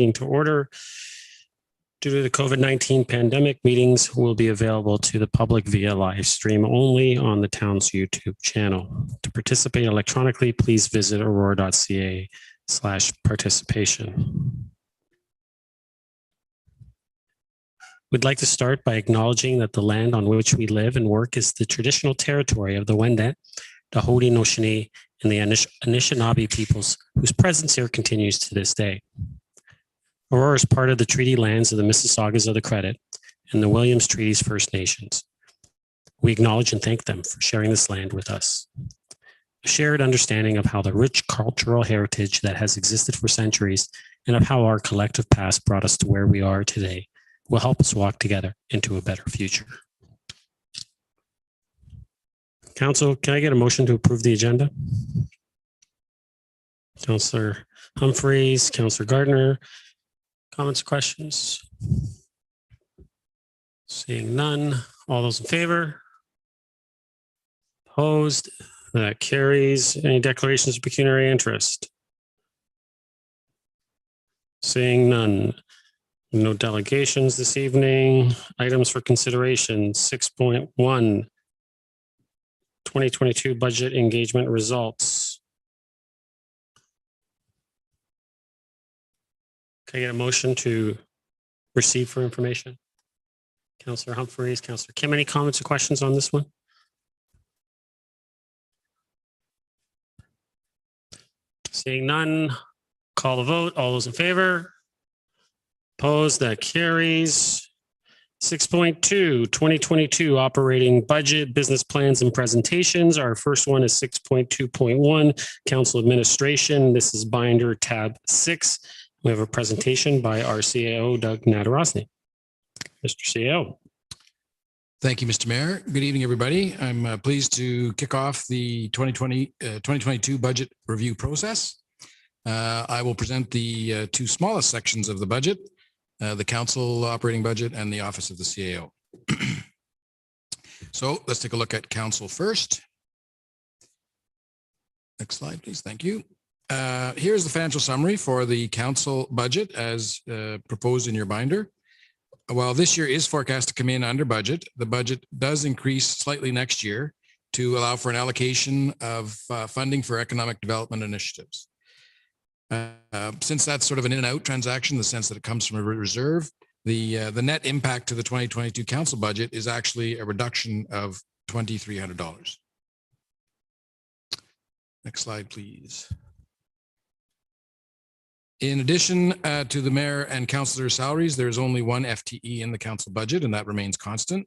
meeting to order. Due to the COVID-19 pandemic, meetings will be available to the public via live stream only on the town's YouTube channel. To participate electronically, please visit aurora.ca/participation. We'd like to start by acknowledging that the land on which we live and work is the traditional territory of the Wendat, the Haudenosaunee, and the Anishinaabe peoples, whose presence here continues to this day. Aurora is part of the treaty lands of the Mississaugas of the Credit and the Williams Treaties First Nations. We acknowledge and thank them for sharing this land with us. A shared understanding of how the rich cultural heritage that has existed for centuries and of how our collective past brought us to where we are today will help us walk together into a better future. Council, can I get a motion to approve the agenda? Councillor Humphreys, Councillor Gardner, comments, questions? Seeing none, all those in favor? Opposed? That carries. Any declarations of pecuniary interest? Seeing none. No delegations this evening. Items for consideration, 6.1, 2022 budget engagement results. Can I get a motion to receive for information? Councillor Humphreys, Councillor Kim, any comments or questions on this one? Seeing none, call the vote. All those in favor? Opposed? That carries. 6.2, 2022 operating budget, business plans and presentations. Our first one is 6.2.1, council administration. This is binder tab 6. We have a presentation by our CAO, Doug Nadarosny. Mr. CAO. Thank you, Mr. Mayor. Good evening, everybody. I'm pleased to kick off the 2022 budget review process. I will present the two smallest sections of the budget, the council operating budget and the office of the CAO. So let's take a look at council first. Next slide, please. Thank you. Here's the financial summary for the council budget as proposed in your binder. While this year is forecast to come in under budget, the budget does increase slightly next year to allow for an allocation of funding for economic development initiatives. Since that's sort of an in and out transaction, in the sense that it comes from a reserve, the net impact to the 2022 council budget is actually a reduction of $2,300. Next slide, please. In addition to the mayor and councillor salaries, there is only one FTE in the council budget, and that remains constant.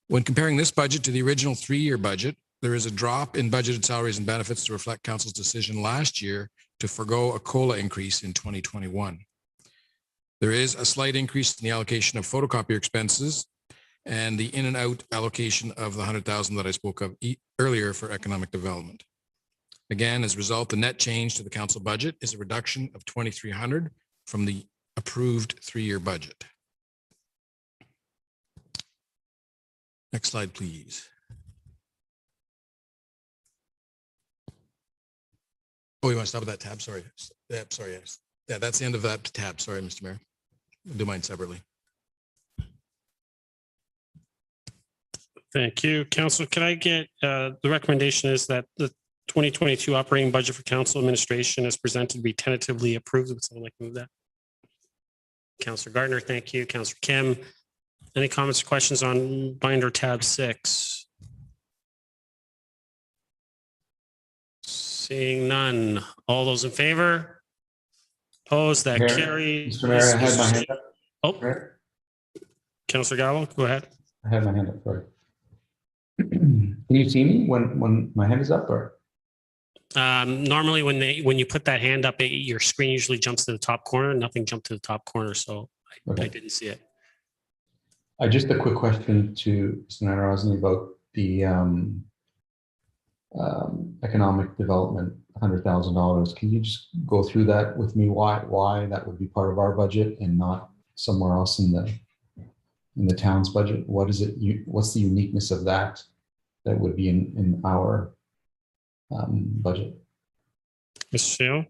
When comparing this budget to the original 3-year budget, there is a drop in budgeted salaries and benefits to reflect council's decision last year to forgo a COLA increase in 2021. There is a slight increase in the allocation of photocopier expenses and the in and out allocation of the 100,000 that I spoke of earlier for economic development. Again, as a result, the net change to the council budget is a reduction of 2,300 from the approved 3-year budget. Next slide, please. Oh, you want to stop at that tab? Sorry. Yeah, sorry. Yes. Yeah, that's the end of that tab. Sorry, Mr. Mayor. I'll do mine separately. Thank you. Council, can I get the recommendation is that the 2022 operating budget for council administration is presented to be tentatively approved. Would someone like to move that? Councillor Gardner, thank you. Councillor Kim, any comments or questions on binder tab 6? Seeing none. All those in favor? Opposed? That carries. Mr. Mayor, I had my hand up. Oh, Councillor Gallo, go ahead. I had my hand up. Sorry. Can you see me when my hand is up, or? Normally when you put that hand up, your screen usually jumps to the top corner. Nothing jumped to the top corner, so I didn't see it. Just a quick question to Mr. Nadarosny about the economic development, $100,000. Can you just go through that with me? Why that would be part of our budget and not somewhere else in the town's budget? What is it? What's the uniqueness of that would be in our budget? Mr. Shale?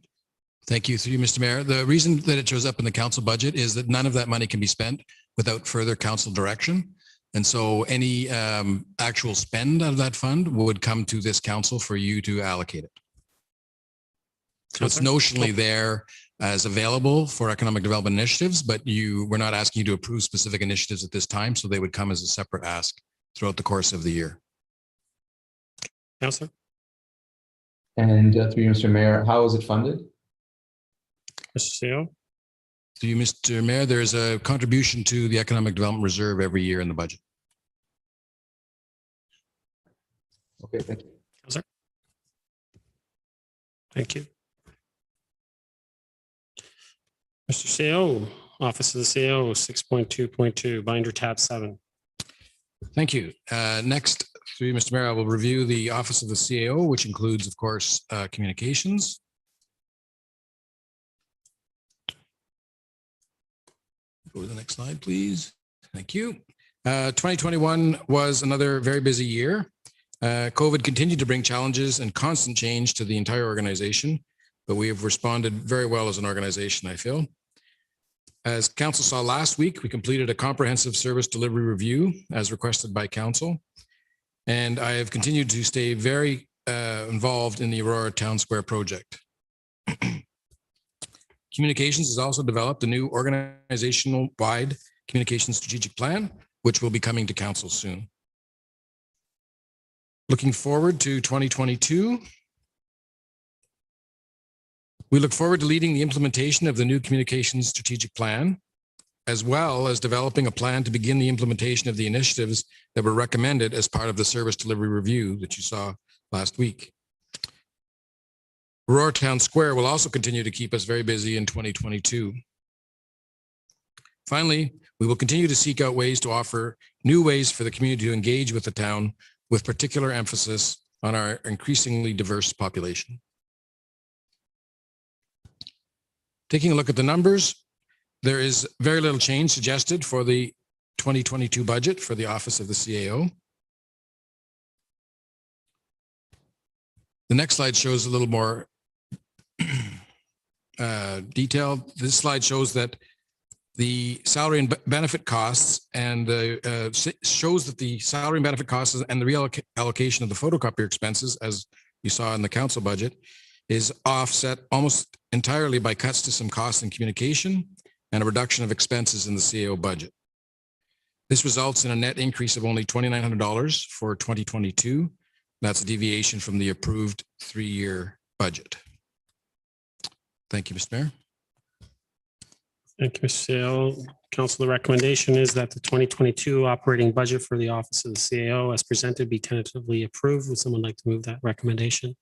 Thank you, through you, Mr. Mayor. The reason that it shows up in the council budget is that none of that money can be spent without further council direction. And so any actual spend out of that fund would come to this council for you to allocate it. So it's notionally there as available for economic development initiatives, but we're not asking you to approve specific initiatives at this time. So they would come as a separate ask throughout the course of the year. Councillor? And through you, Mr. Mayor, how is it funded? Mr. CEO? To you, Mr. Mayor, there's a contribution to the Economic Development Reserve every year in the budget. Okay, thank you. Councillor? Thank you. Mr. CEO, Office of the CEO, 6.2.2, binder tab 7. Thank you. Next, through you, Mr. Mayor, I will review the Office of the CAO, which includes, of course, communications. Go to the next slide, please. Thank you. 2021 was another very busy year. COVID continued to bring challenges and constant change to the entire organization, but we have responded very well as an organization, I feel. As council saw last week, we completed a comprehensive service delivery review as requested by council. And I have continued to stay very involved in the Aurora Town Square project. Communications has also developed a new organizational-wide communication strategic plan, which will be coming to council soon. Looking forward to 2022. We look forward to leading the implementation of the new communications strategic plan, as well as developing a plan to begin the implementation of the initiatives that were recommended as part of the service delivery review that you saw last week. Aurora Town Square will also continue to keep us very busy in 2022. Finally, we will continue to seek out ways to offer new ways for the community to engage with the town, with particular emphasis on our increasingly diverse population. Taking a look at the numbers, there is very little change suggested for the 2022 budget for the Office of the CAO. The next slide shows a little more detail. This slide shows that the salary and benefit costs and shows that the salary and benefit costs and the reallocation of the photocopier expenses, as you saw in the council budget, is offset almost entirely by cuts to some costs in communication and a reduction of expenses in the CAO budget. This results in a net increase of only $2,900 for 2022. That's a deviation from the approved 3-year budget. Thank you, Mr. Mayor. Thank you, Mr. CEO. Council, the recommendation is that the 2022 operating budget for the Office of the CAO as presented be tentatively approved. Would someone like to move that recommendation?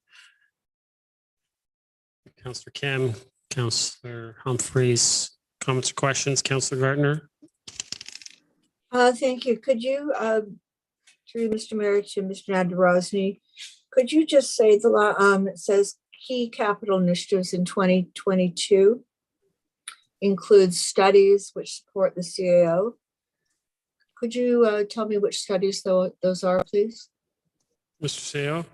Councillor Kim, Councillor Humphreys, comments or questions? Councillor Gardner? Thank you. Could you, through Mr. Mayor to Mr. Nadarozny, could you just say it says key capital initiatives in 2022 includes studies which support the CAO. Could you tell me which studies those are, please? Mr. CEO?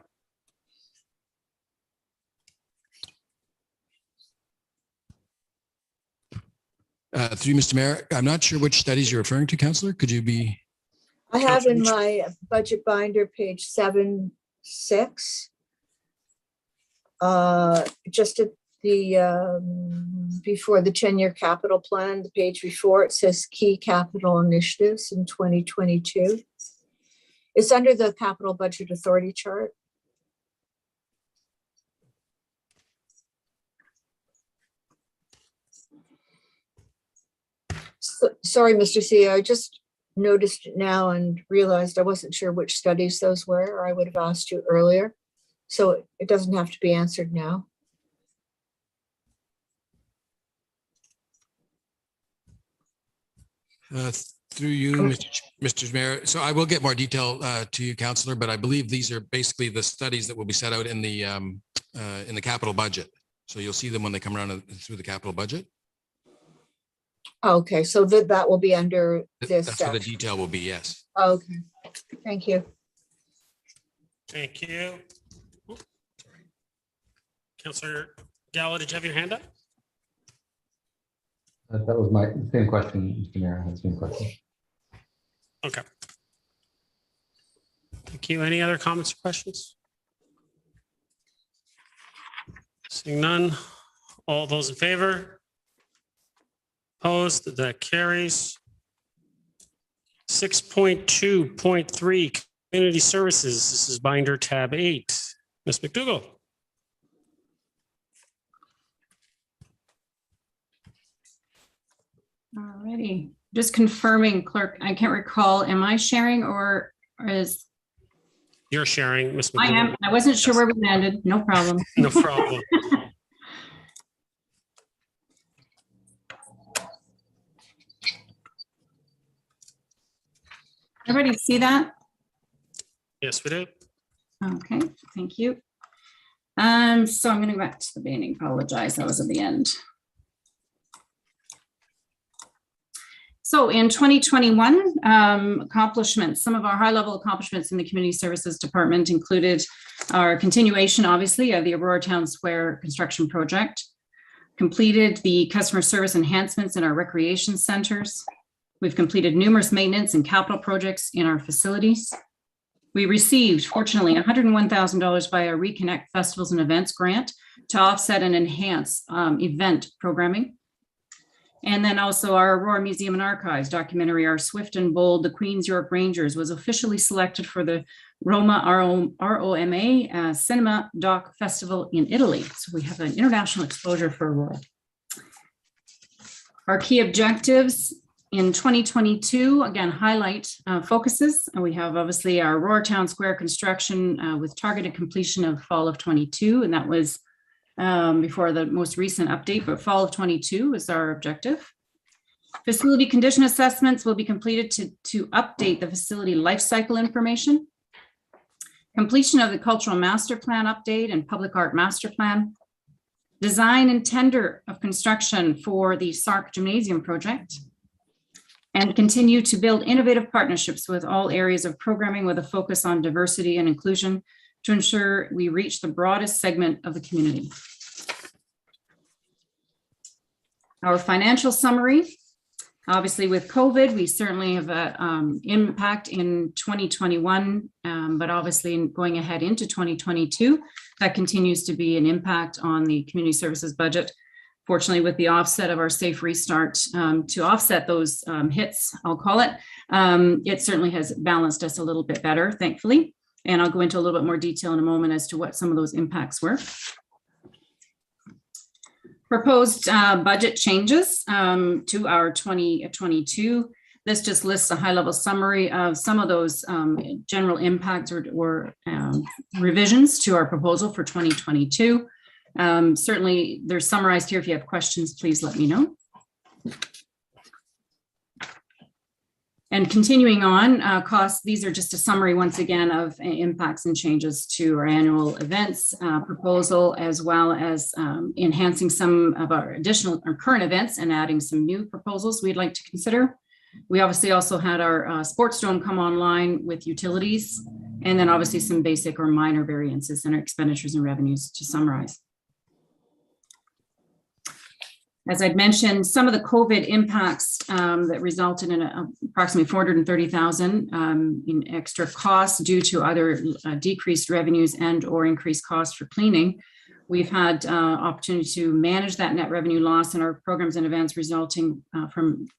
Through Mr. Mayor, I'm not sure which studies you're referring to, Councillor. Could you be? I have in my budget binder, page 7-6. Just at the before the 10-year capital plan, the page before, it says key capital initiatives in 2022. It's under the capital budget authority chart. Sorry, Mr. CEO, I just noticed it now and realized I wasn't sure which studies those were, or I would have asked you earlier. So it doesn't have to be answered now. Through you, Mr. Mayor. So I will get more detail to you, Councillor, but I believe these are basically the studies that will be set out in the capital budget. So you'll see them when they come around through the capital budget. Okay, so that will be under this. That's where the detail will be, yes. Okay, thank you. Thank you. Sorry. Councillor Gallo, did you have your hand up? That was my same question, Mr. Mayor. I had the same question. Okay. Thank you. Any other comments or questions? Seeing none. All those in favor? Opposed? That carries. 6.2.3 Community Services. This is binder tab 8. Ms. McDougall. Alrighty, just confirming, clerk, I can't recall, am I sharing or is, You're sharing, Ms. McDougall. I am, I wasn't sure where we landed, no problem. No problem. Everybody see that? Yes, we do. Okay, thank you. So I'm going to go back to the beginning, apologize, that was at the end. So in 2021, accomplishments, some of our high-level accomplishments in the Community Services Department included our continuation, obviously, of the Aurora Town Square construction project, completed the customer service enhancements in our recreation centers. We've completed numerous maintenance and capital projects in our facilities. We received, fortunately, $101,000 by our Reconnect Festivals and Events grant to offset and enhance event programming. And then also our Aurora Museum and Archives documentary, Our Swift and Bold, The Queen's York Rangers, was officially selected for the Roma ROMA Cinema Doc Festival in Italy. So we have an international exposure for Aurora. Our key objectives in 2022, again, highlight focuses. And we have obviously our Aurora Town Square construction with targeted completion of fall of 22, and that was before the most recent update, but fall of 22 is our objective. Facility condition assessments will be completed to update the facility life cycle information. Completion of the cultural master plan update and public art master plan. Design and tender of construction for the SARC Gymnasium project. And continue to build innovative partnerships with all areas of programming with a focus on diversity and inclusion to ensure we reach the broadest segment of the community. Our financial summary, obviously with COVID, we certainly have an impact in 2021, but obviously going ahead into 2022, that continues to be an impact on the community services budget. Fortunately, with the offset of our safe restart to offset those hits, I'll call it, it certainly has balanced us a little bit better, thankfully. And I'll go into a little bit more detail in a moment as to what some of those impacts were. Proposed budget changes to our 2022. This just lists a high-level summary of some of those general impacts or revisions to our proposal for 2022. Certainly, they're summarized here. If you have questions, please let me know. And continuing on, costs, these are just a summary once again of impacts and changes to our annual events proposal, as well as enhancing some of our additional or current events and adding some new proposals we'd like to consider. We obviously also had our sports dome come online with utilities, and then obviously some basic or minor variances in our expenditures and revenues to summarize. As I'd mentioned, some of the COVID impacts that resulted in approximately $430,000 in extra costs due to either decreased revenues and or increased costs for cleaning. We've had opportunity to manage that net revenue loss in our programs and events resulting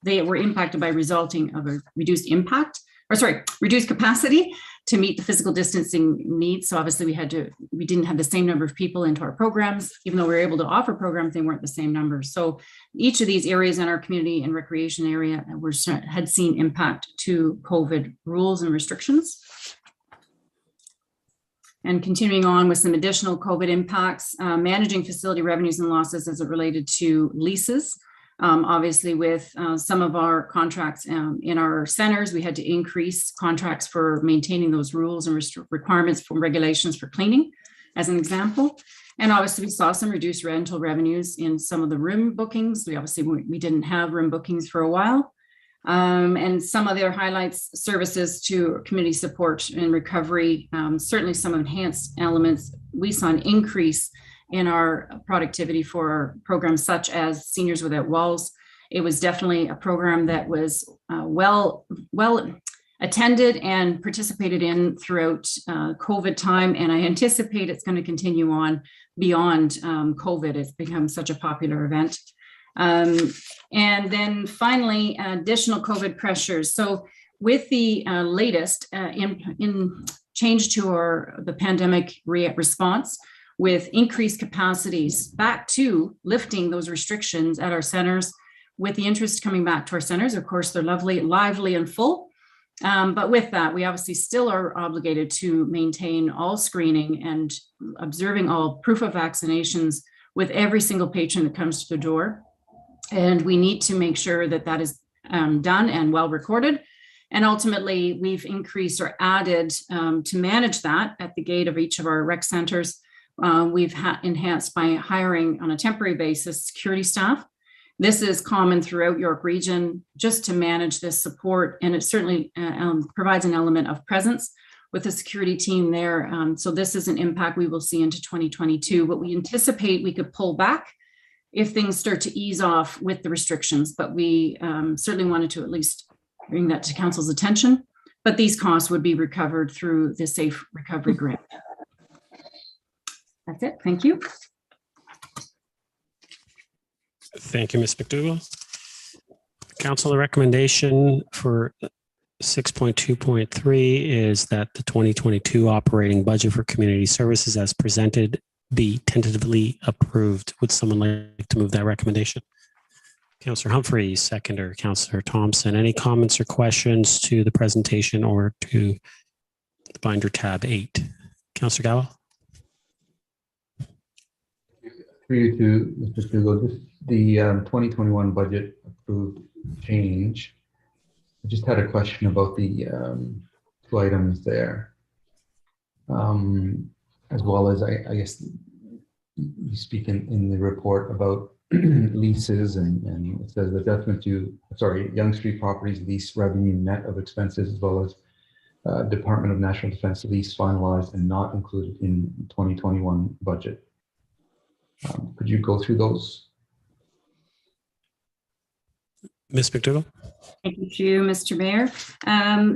they were impacted by resulting of a reduced capacity to meet the physical distancing needs. So obviously we didn't have the same number of people into our programs. Even though we were able to offer programs, they weren't the same numbers. So each of these areas in our community and recreation area had seen impact to COVID rules and restrictions. And continuing on with some additional COVID impacts, managing facility revenues and losses as it related to leases. Obviously, with some of our contracts in our centers, we had to increase contracts for maintaining those rules and requirements for regulations for cleaning, as an example. And obviously, we saw some reduced rental revenues in some of the room bookings. We didn't have room bookings for a while. And some of their highlights, services to community support and recovery, certainly some enhanced elements. We saw an increase in our productivity for programs such as Seniors Without Walls It was definitely a program that was well attended and participated in throughout COVID time. And I anticipate it's going to continue on beyond COVID. It's become such a popular event. And then finally, additional COVID pressures. So with the latest in change to the pandemic response, with increased capacities back to lifting those restrictions at our centers, with the interest coming back to our centers, of course, they're lovely, lively and full. But with that, we obviously still are obligated to maintain all screening and observing all proof of vaccinations with every single patron that comes to the door. And we need to make sure that that is done and well recorded. And ultimately, we've increased or added to manage that at the gate of each of our rec centers. We've enhanced by hiring on a temporary basis security staff. This is common throughout York Region just to manage this support, and it certainly provides an element of presence with the security team there. So this is an impact we will see into 2022, but we anticipate we could pull back if things start to ease off with the restrictions, but we certainly wanted to at least bring that to council's attention. But these costs would be recovered through the Safe Recovery Grant. That's it. Thank you. Thank you, Ms. McDougall. Council, the recommendation for 6.2.3 is that the 2022 operating budget for community services as presented be tentatively approved. Would someone like to move that recommendation? Councillor Humphreys, seconder. Councillor Thompson, any comments or questions to the presentation or to the binder tab 8? Councillor Gallo. For you to Mr. Stugo, the 2021 budget approved change. I just had a question about the 2 items there, as well as I guess you speak in the report about leases and it says adjustment to Yonge Street Properties lease revenue net of expenses, as well as Department of National Defense lease finalized and not included in 2021 budget. Could you go through those? Ms. McDougall. Thank you, Mr. Mayor.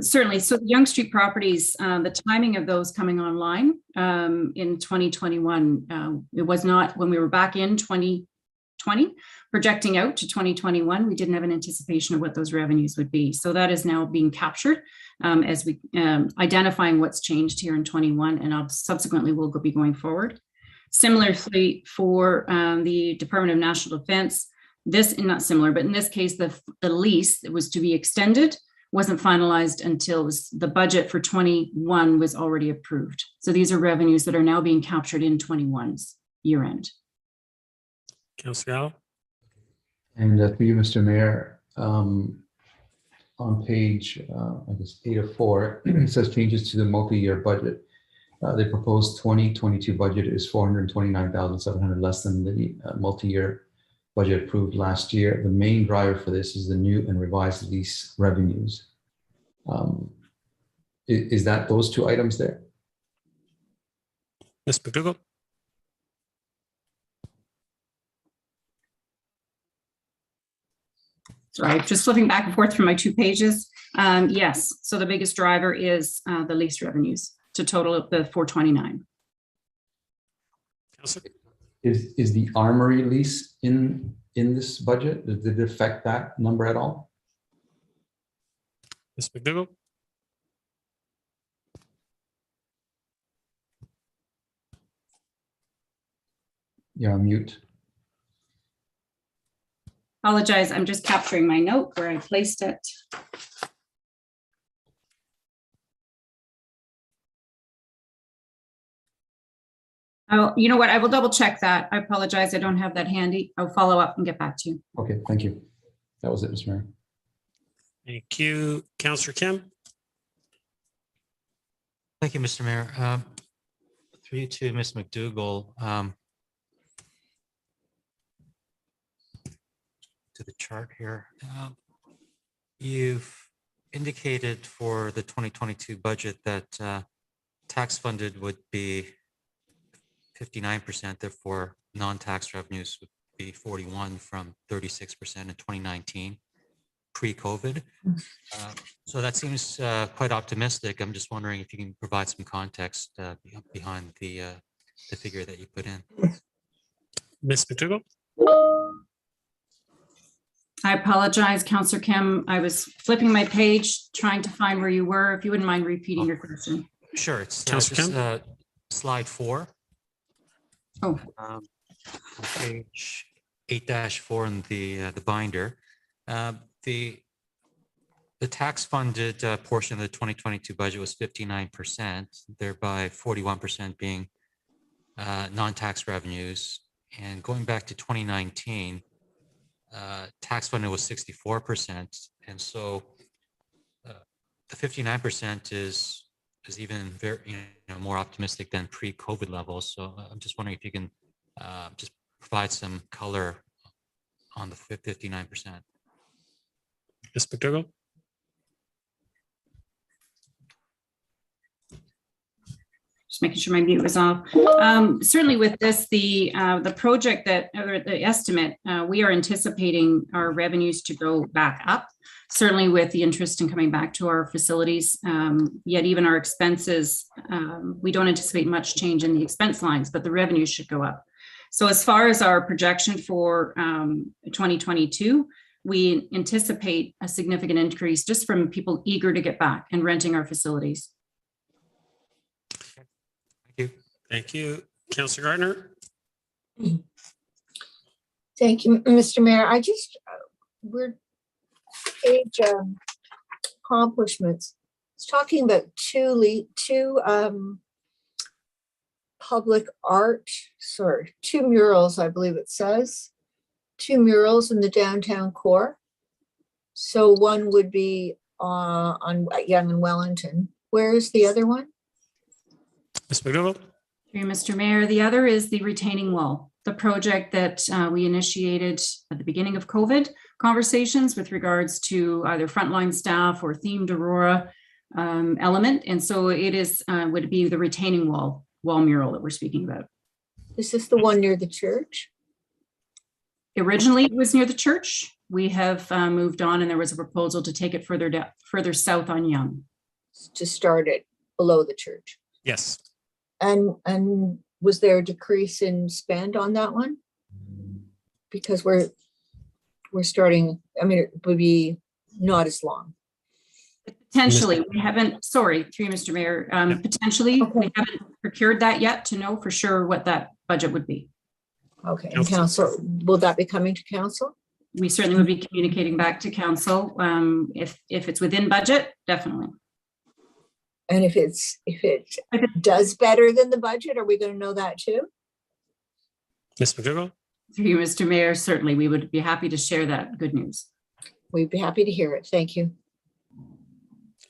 Certainly. So the Yonge Street Properties, the timing of those coming online in 2021, it was not when we were back in 2020, projecting out to 2021, we didn't have an anticipation of what those revenues would be. So that is now being captured as we identifying what's changed here in 21, and subsequently we'll be going forward. Similarly, for the Department of National Defense, not similar, but in this case, the lease that was to be extended wasn't finalized until the budget for 21 was already approved. So these are revenues that are now being captured in 21's year end. Councillor Gallo. And for you, Mr. Mayor, on page, I guess 8 of 4, it says changes to the multi-year budget. The proposed 2022 budget is $429,700 less than the multi-year budget approved last year. The main driver for this is the new and revised lease revenues. Is that those 2 items there? Ms. McDougall. Sorry, just flipping back and forth from my 2 pages. Yes, so the biggest driver is the lease revenues to total of the 429. Councillor. Is the armory lease in this budget? Did it affect that number at all? Ms. McDougall. You're on mute. Apologize, I'm just capturing my note where I placed it. Oh, you know what? I will double check that. I apologize. I don't have that handy. I'll follow up and get back to you. Okay, thank you. That was it, Mr. Mayor. Thank you. Councillor Kim. Thank you, Mr. Mayor. Through you to Ms. McDougall. To the chart here. You've indicated for the 2022 budget that tax funded would be 59%, therefore non-tax revenues would be 41 from 36% in 2019, pre-COVID. So that seems quite optimistic. I'm just wondering if you can provide some context behind the figure that you put in. Ms. McDougall? I apologize, Councillor Kim. I was flipping my page, trying to find where you were. If you wouldn't mind repeating your question. Sure, it's Councillor just, slide 4. Oh. On page 8-4 in the binder. The tax funded portion of the 2022 budget was 59%, thereby 41% being non-tax revenues. And going back to 2019, tax funded was 64%. And so the 59% is even very, more optimistic than pre-COVID levels. So I'm just wondering if you can just provide some color on the 59%. Ms. McDougall? Just making sure my mute was off. Certainly with this, the project that, or the estimate, we are anticipating our revenues to go back up. Certainly with the interest in coming back to our facilities, yet even our expenses, we don't anticipate much change in the expense lines, but the revenue should go up. So as far as our projection for 2022, we anticipate a significant increase just from people eager to get back and renting our facilities. Thank you. Councillor Gardner? Thank you, Mr. Mayor. We're page accomplishments. It's talking about two public art, two murals, I believe it says. 2 murals in the downtown core. So one would be on Yonge and Wellington. Where is the other one? Ms. McDougall? Mr. Mayor, the other is the retaining wall, the project that we initiated at the beginning of COVID conversations with regards to either frontline staff or themed Aurora element. And so it is would be the retaining wall mural that we're speaking about. Is this the one near the church? Originally, it was near the church. We have moved on, and there was a proposal to take it further south on Yonge. To start it below the church. Yes. And was there a decrease in spend on that one? Because we're starting, I mean, it would be not as long. Potentially, we haven't, sorry, through you, Mr. Mayor, potentially, we haven't procured that yet to know for sure what that budget would be. Okay, and council, will that be coming to council? We certainly would be communicating back to council. If it's within budget, definitely. And if it does better than the budget, are we going to know that too? Ms. McDougall? Through you, Mr. Mayor, certainly we would be happy to share that good news. We'd be happy to hear it. Thank you.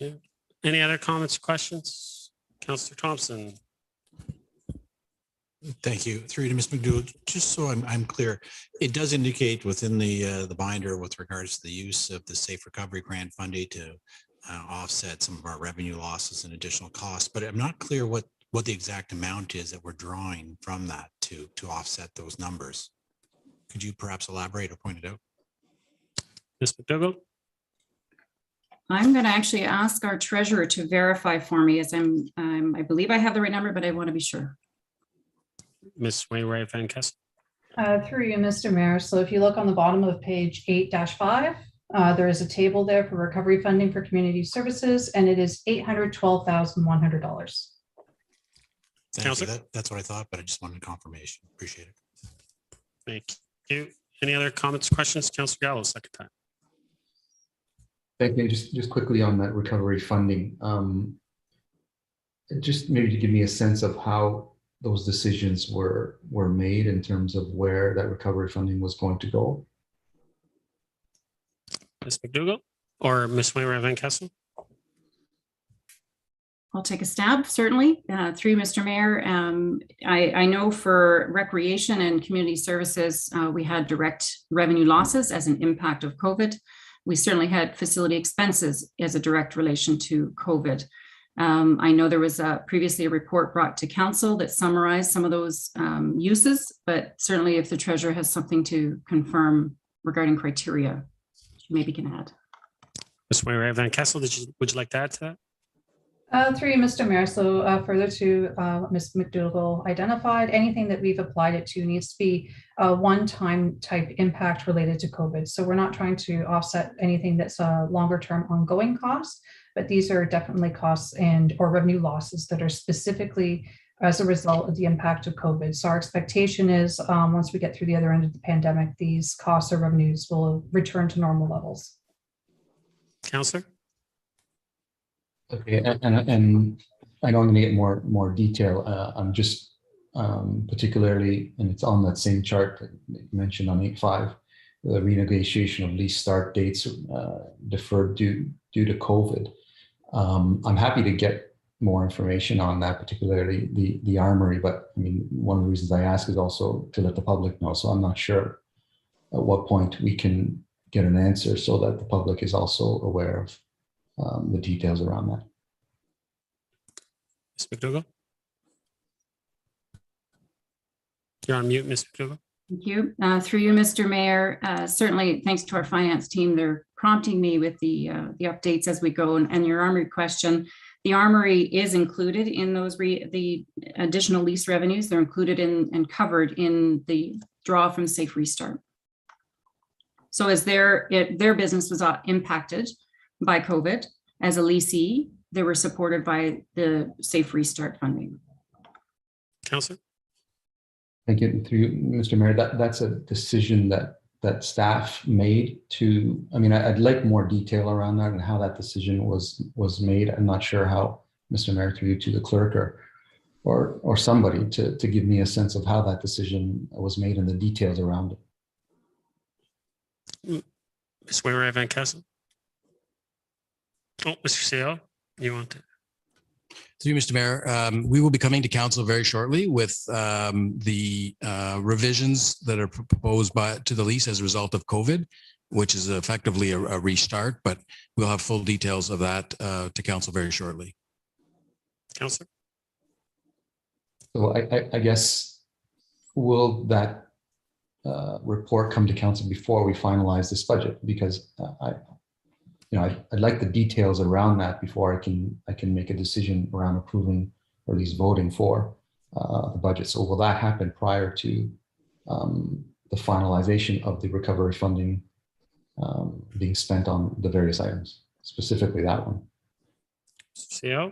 Okay. Any other comments or questions? Councillor Thompson? Thank you. Through to Ms. McDougall, just so I'm clear, it does indicate within the binder with regards to the use of the Safe Recovery Grant funding to offset some of our revenue losses and additional costs, but I'm not clear what the exact amount is that we're drawing from that to offset those numbers. Could you perhaps elaborate or point it out? Ms. McDougall? I'm going to actually ask our treasurer to verify for me, as I believe I have the right number, but I want to be sure. Ms. Wainwright Van Kessel? Through you, Mr. Mayor. So if you look on the bottom of page 8-5, there is a table there for recovery funding for community services, and it is $812,100. Thank you. That's what I thought, but I just wanted confirmation. Appreciate it. Thank you. Any other comments, questions? Councillor Gallo, second time. Thank you. Just quickly on that recovery funding, just maybe to give me a sense of how those decisions were made in terms of where that recovery funding was going to go. Ms. McDougall or Ms. Wainwright Van Kessel? I'll take a stab, certainly. Through Mr. Mayor, I know for recreation and community services, we had direct revenue losses as an impact of COVID. We certainly had facility expenses as a direct relation to COVID. I know there was previously a report brought to council that summarized some of those uses, but certainly if the treasurer has something to confirm regarding criteria, she maybe can add. Ms. Moira Van Kessel, would you like to add to that? Through you, Mr. Mayor. So further to Ms. McDougall identified, anything that we've applied it to needs to be a one-time type impact related to COVID. So we're not trying to offset anything that's a longer-term ongoing cost, but these are definitely costs or revenue losses that are specifically as a result of the impact of COVID. So our expectation is once we get through the other end of the pandemic, these costs or revenues will return to normal levels. Councillor? Okay, and I know I'm going to get more detail. I'm just particularly, and it's on that same chart that you mentioned on 8.5, the renegotiation of lease start dates deferred due to COVID. I'm happy to get more information on that, particularly the armory. But I mean, one of the reasons I ask is also to let the public know. So I'm not sure at what point we can get an answer so that the public is also aware of the details around that. Ms. McDougall? You're on mute, Ms. McDougall. Thank you. Through you, Mr. Mayor, certainly thanks to our finance team. They're prompting me with the updates as we go. And your armory question, the armory is included in those the additional lease revenues. They're included in and covered in the draw from Safe Restart. So as their business was impacted by COVID, as a leasee, they were supported by the Safe Restart funding. Councillor? Thank you. Through you, Mr. Mayor, that's a decision that staff made to, I mean, I'd like more detail around that and how that decision was made. I'm not sure how, Mr. Mayor, through you to the clerk or somebody to give me a sense of how that decision was made and the details around it. Ms. Moira Van Kessel? Oh, Mr. Seal, you want to? Through you, Mr. Mayor, we will be coming to council very shortly with the revisions that are proposed to the lease as a result of COVID, which is effectively a restart, but we'll have full details of that to council very shortly. Councillor? So I guess, will that report come to council before we finalize this budget? Because I'd like the details around that before I can make a decision around approving or at least voting for the budget. So will that happen prior to the finalization of the recovery funding being spent on the various items, specifically that one? CO?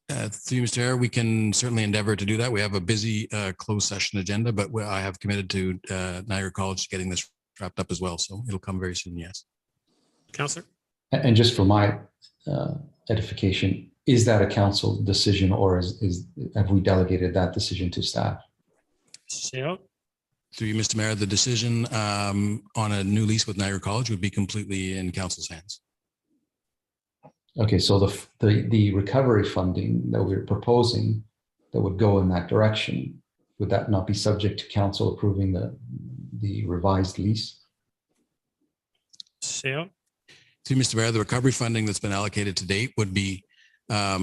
Through you, Mr. Mayor, we can certainly endeavor to do that. We have a busy closed session agenda, but I have committed to Niagara College getting this wrapped up as well. So it'll come very soon, yes. Councillor? And just for my edification, is that a council decision or have we delegated that decision to staff? CO? Through you, Mr. Mayor, the decision on a new lease with Niagara College would be completely in council's hands. Okay, so the recovery funding that we're proposing that would go in that direction, would that not be subject to council approving the revised lease? CO? To Mr. Mayor, the recovery funding that's been allocated to date would be a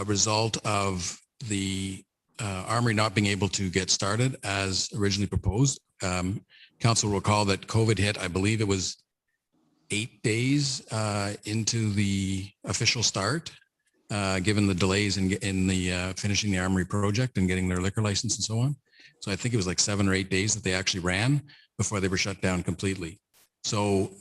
result of the armory not being able to get started as originally proposed. Council will recall that COVID hit, I believe it was 8 days into the official start, given the delays in the finishing the armory project and getting their liquor license and so on. So I think it was like 7 or 8 days that they actually ran before they were shut down completely. So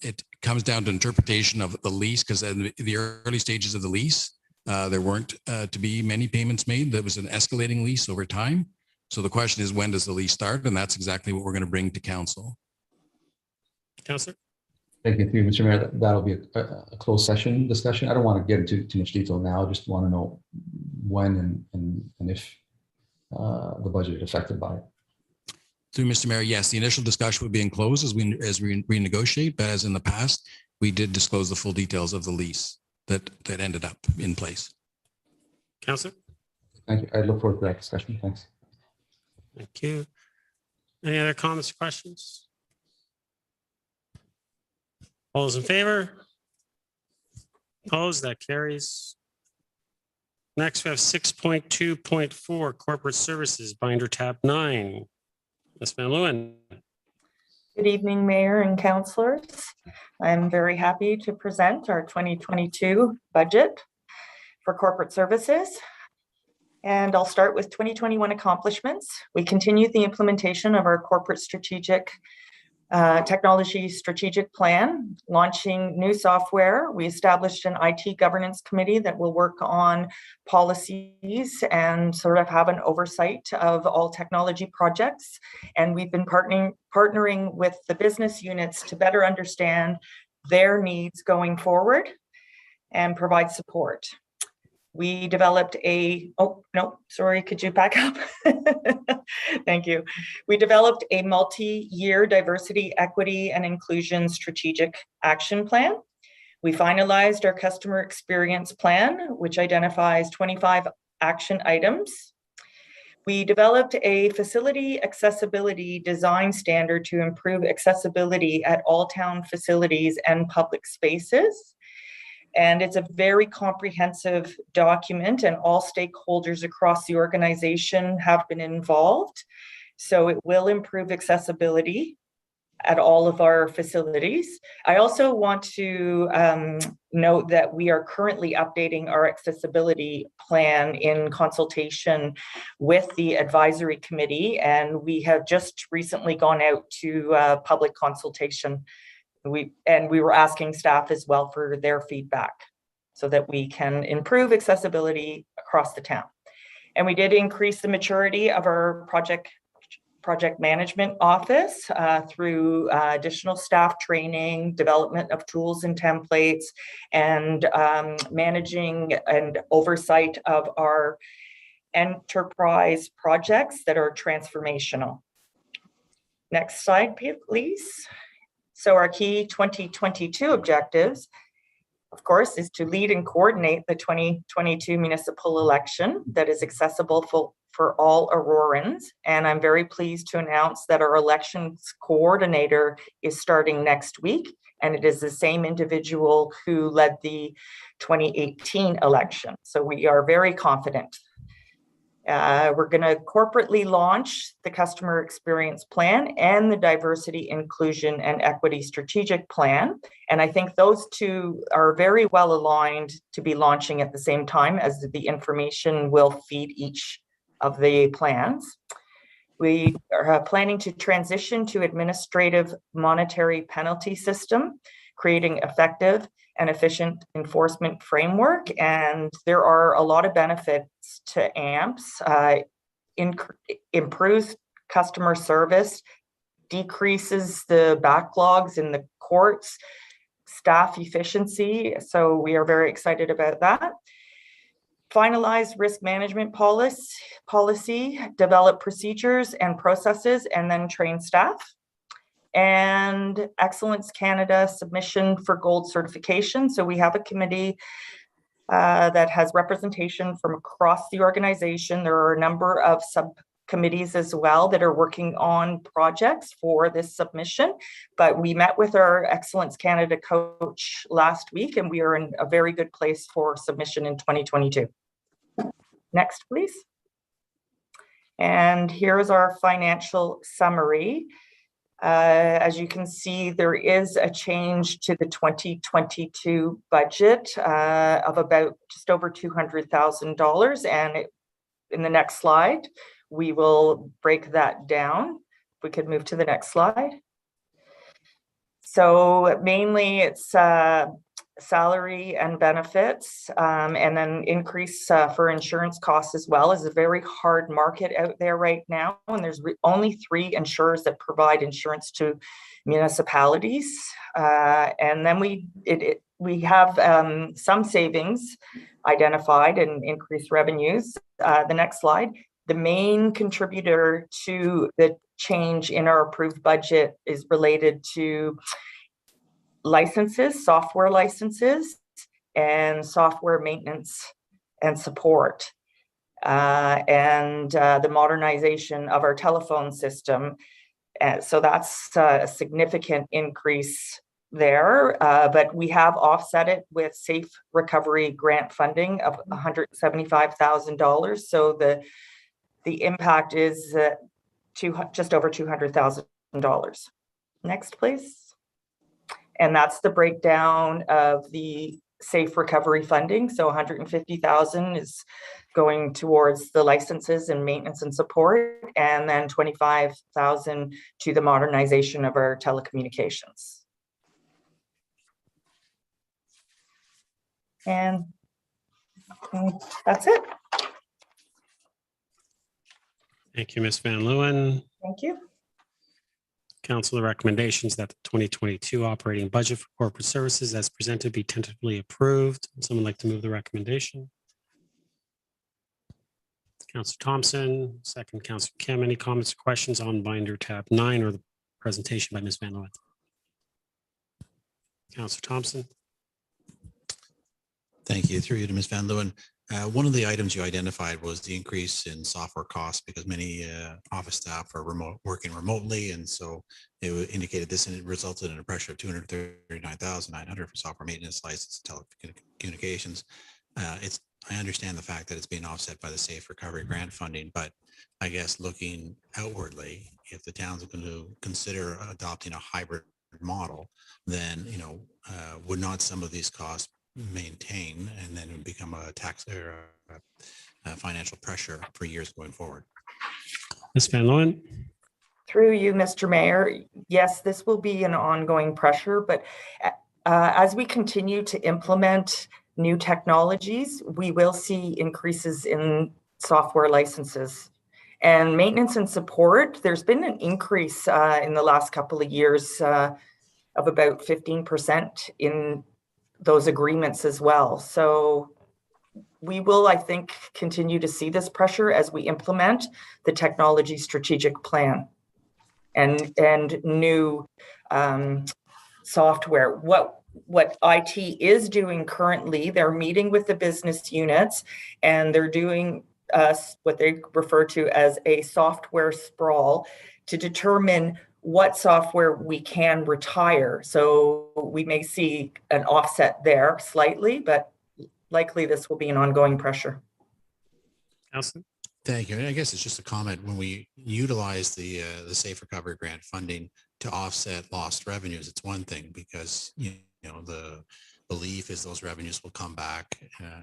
it comes down to interpretation of the lease, because in the early stages of the lease, there weren't to be many payments made. That was an escalating lease over time. So the question is, when does the lease start? And that's exactly what we're going to bring to council. Councillor? Thank you, Mr. Mayor. That'll be a closed session discussion. I don't want to get into too much detail now. I just want to know when and if the budget is affected by it. Through Mr. Mayor, yes, the initial discussion would be enclosed as we renegotiate, but as in the past, we did disclose the full details of the lease that ended up in place. Councillor? Thank you. I look forward to that discussion. Thanks. Thank you. Any other comments or questions? All those in favor? Opposed, that carries. Next, we have 6.2.4 Corporate Services, Binder tab 9. Ms. Van Leeuwen. Good evening, Mayor and councillors. I'm very happy to present our 2022 budget for corporate services. And I'll start with 2021 accomplishments. We continued the implementation of our corporate technology strategic plan, launching new software. We established an IT governance committee that will work on policies and sort of have an oversight of all technology projects. And we've been partnering with the business units to better understand their needs going forward and provide support. We developed could you back up? Thank you. We developed a multi-year diversity, equity, and inclusion strategic action plan. We finalized our customer experience plan, which identifies 25 action items. We developed a facility accessibility design standard to improve accessibility at all town facilities and public spaces. And it's a very comprehensive document, and all stakeholders across the organization have been involved. So it will improve accessibility at all of our facilities. I also want to note that we are currently updating our accessibility plan in consultation with the advisory committee, and we have just recently gone out to public consultation. We were asking staff as well for their feedback so that we can improve accessibility across the town. And we did increase the maturity of our project management office through additional staff training, development of tools and templates, and managing and oversight of our enterprise projects that are transformational. Next slide, please. So our key 2022 objectives, of course, is to lead and coordinate the 2022 municipal election that is accessible for all Aurorans. And I'm very pleased to announce that our elections coordinator is starting next week. And it is the same individual who led the 2018 election. So we are very confident. We're going to corporately launch the customer experience plan and the diversity, inclusion, and equity strategic plan. And I think those two are very well aligned to be launching at the same time, as the information will feed each of the plans. We are planning to transition to administrative monetary penalty system, creating effective and efficient enforcement framework. And there are a lot of benefits to AMPS, improves customer service, decreases the backlogs in the courts, staff efficiency. So we are very excited about that. Finalize risk management policy, develop procedures and processes, and then train staff. And Excellence Canada submission for gold certification. So we have a committee that has representation from across the organization. There are a number of subcommittees as well that are working on projects for this submission. But we met with our Excellence Canada coach last week, and we are in a very good place for submission in 2022. Next, please. And here's our financial summary. As you can see, there is a change to the 2022 budget of about just over $200,000. And in the next slide, we will break that down. If we could move to the next slide. So mainly it's salary and benefits, and then increase for insurance costs as well. Is a very hard market out there right now, and there's only 3 insurers that provide insurance to municipalities. And then we have some savings identified and increased revenues. The next slide. The main contributor to the change in our approved budget is related to licenses, software licenses, and software maintenance and support, and the modernization of our telephone system. So that's a significant increase there, but we have offset it with safe recovery grant funding of $175,000. So the impact is just over $200,000. Next, please. And that's the breakdown of the safe recovery funding. So 150,000 is going towards the licenses and maintenance and support, and then 25,000 to the modernization of our telecommunications. And that's it. Thank you, Ms. Van Leeuwen. Thank you. Council, the recommendations that the 2022 operating budget for corporate services as presented be tentatively approved. Would someone like to move the recommendation? Councillor Thompson, second Councillor Kim. Any comments or questions on binder tab 9 or the presentation by Ms. Van Leeuwen? Councillor Thompson. Thank you. Through you to Ms. Van Leeuwen. One of the items you identified was the increase in software costs because many office staff are working remotely. And so it indicated this and it resulted in a pressure of $239,900 for software maintenance, license, and telecommunications. I understand the fact that it's being offset by the Safe Recovery Grant funding, but I guess looking outwardly, if the towns are going to consider adopting a hybrid model, then, would not some of these costs maintain and then become a tax or a financial pressure for years going forward? Ms. Van Leeuwen. Through you, Mr. Mayor, yes, this will be an ongoing pressure, but as we continue to implement new technologies, we will see increases in software licenses. And maintenance and support, there's been an increase in the last couple of years of about 15% in those agreements as well. So we will, I think, continue to see this pressure as we implement the technology strategic plan and new software. What IT is doing currently, they're meeting with the business units and they're doing what they refer to as a software sprawl to determine what software we can retire. So we may see an offset there slightly, but likely this will be an ongoing pressure. Councillor. Thank you. And I guess it's just a comment. When we utilize the Safe Recovery Grant funding to offset lost revenues, it's one thing because the belief is those revenues will come back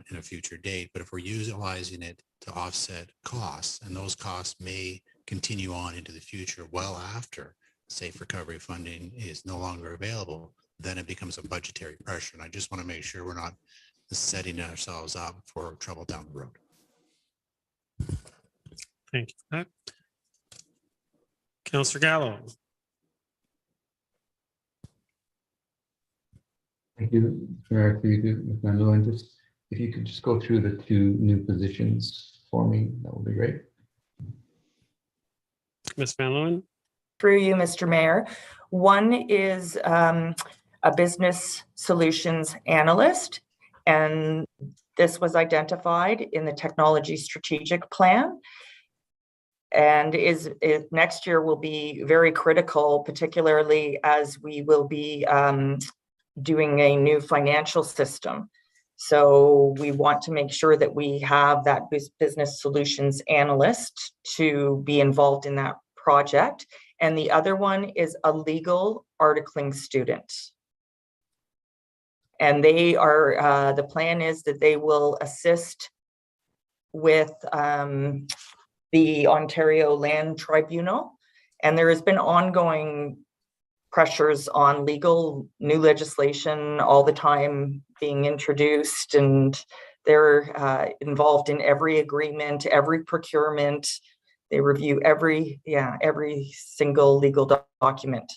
in a future date. But if we're utilizing it to offset costs, and those costs may continue on into the future well after Safe Recovery funding is no longer available, then it becomes a budgetary pressure. And I just want to make sure we're not setting ourselves up for trouble down the road. Thank you for that. Councillor Gallo. Thank you, Mayor, for you to Ms. Van Leeuwen. Just if you could just go through the 2 new positions for me, that would be great. Ms. Van Leeuwen. Through you, Mr. Mayor. One is a business solutions analyst, and this was identified in the technology strategic plan, and is next year will be very critical, particularly as we will be doing a new financial system. So we want to make sure that we have that business solutions analyst to be involved in that project. And the other one is a legal articling student. And they are, the plan is that they will assist with the Ontario Land Tribunal. And there has been ongoing pressures on legal new legislation all the time being introduced, and they're involved in every agreement, every procurement. They review every single legal document.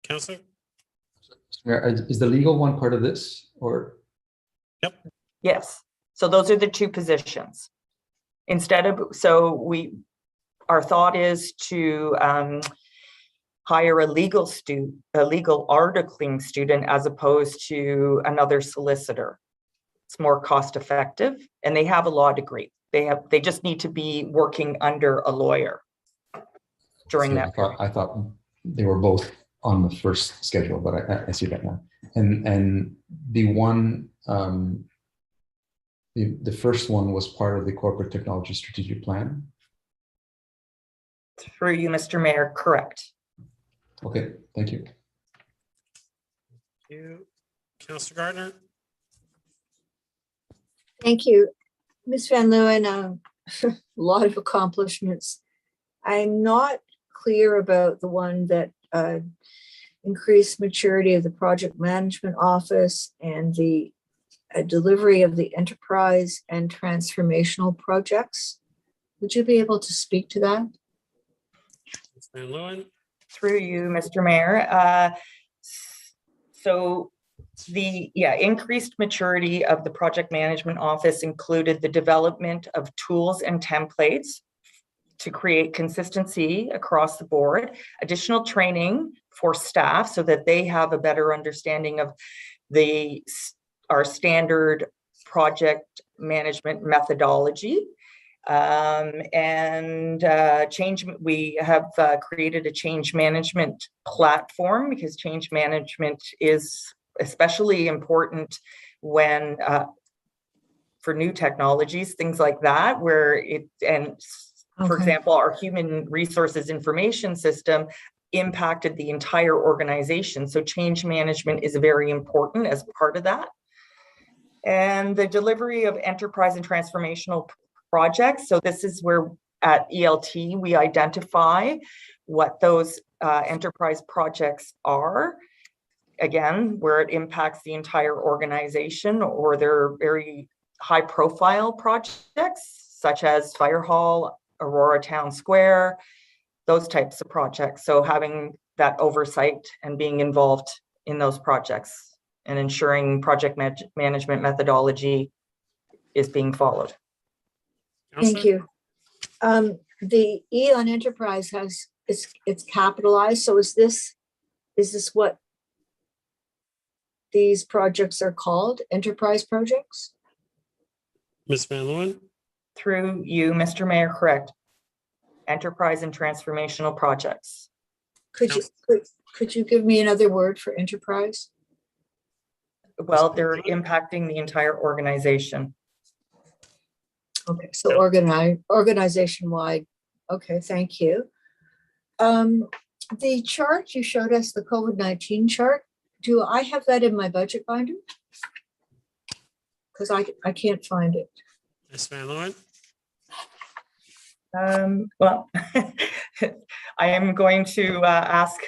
Councillor. Is the legal one part of this or? Yep. Yes. So those are the 2 positions. Instead of, our thought is to hire a legal articling student as opposed to another solicitor. It's more cost effective, and they have a law degree. They just need to be working under a lawyer during that. I thought they were both on the first schedule, but I see that now. And the one, the first one was part of the corporate technology strategic plan. Through you, Mr. Mayor, correct. Okay, thank you. Thank you. Councillor Gardner. Thank you. Ms. Van Leeuwen, a lot of accomplishments. I'm not clear about the one that increased maturity of the project management office and the delivery of the enterprise and transformational projects. Would you be able to speak to that? Ms. Van Leeuwen. Through you, Mr. Mayor. So the increased maturity of the project management office included the development of tools and templates to create consistency across the board, additional training for staff so that they have a better understanding of our standard project management methodology. We have created a change management platform because change management is especially important when for new technologies, things like that, for example, our human resources information system impacted the entire organization. So change management is very important as part of that. And the delivery of enterprise and transformational projects. So this is where at ELT, we identify what those enterprise projects are. Again, where it impacts the entire organization, or they're very high profile projects such as Fire Hall, Aurora Town Square, those types of projects. So having that oversight and being involved in those projects and ensuring project management methodology is being followed. Thank you. The E on enterprise it's capitalized. So is this what these projects are called? Enterprise projects? Ms. Van Leeuwen. Through you, Mr. Mayor, correct. Enterprise and transformational projects. Could you give me another word for enterprise? Well, they're impacting the entire organization. Okay, so organization-wide. Okay, thank you. The chart you showed us, the COVID-19 chart, do I have that in my budget binder? Because I can't find it. Ms. Van Leeuwen. Well, I am going to ask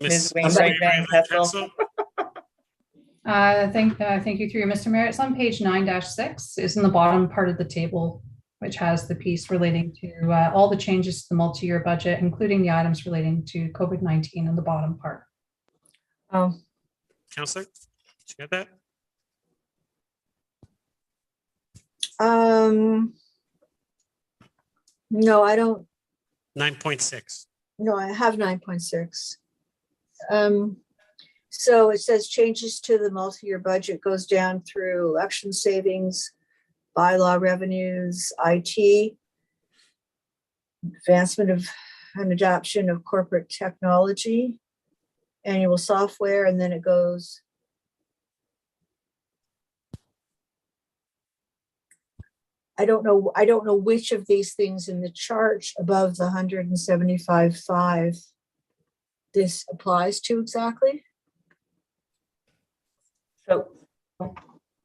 Ms. Wainwright Van Kessel. Thank you through you, Mr. Mayor. It's on page 9-6. It's in the bottom part of the table, which has the piece relating to all the changes to the multi-year budget, including the items relating to COVID-19 in the bottom part. Oh, Councillor, did you get that? no, I don't. 9.6. No, I have 9.6. So it says changes to the multi-year budget goes down through election savings, bylaw revenues, IT, advancement of and adoption of corporate technology, annual software, and then it goes. I don't know which of these things in the chart above the 175.5 this applies to exactly. So,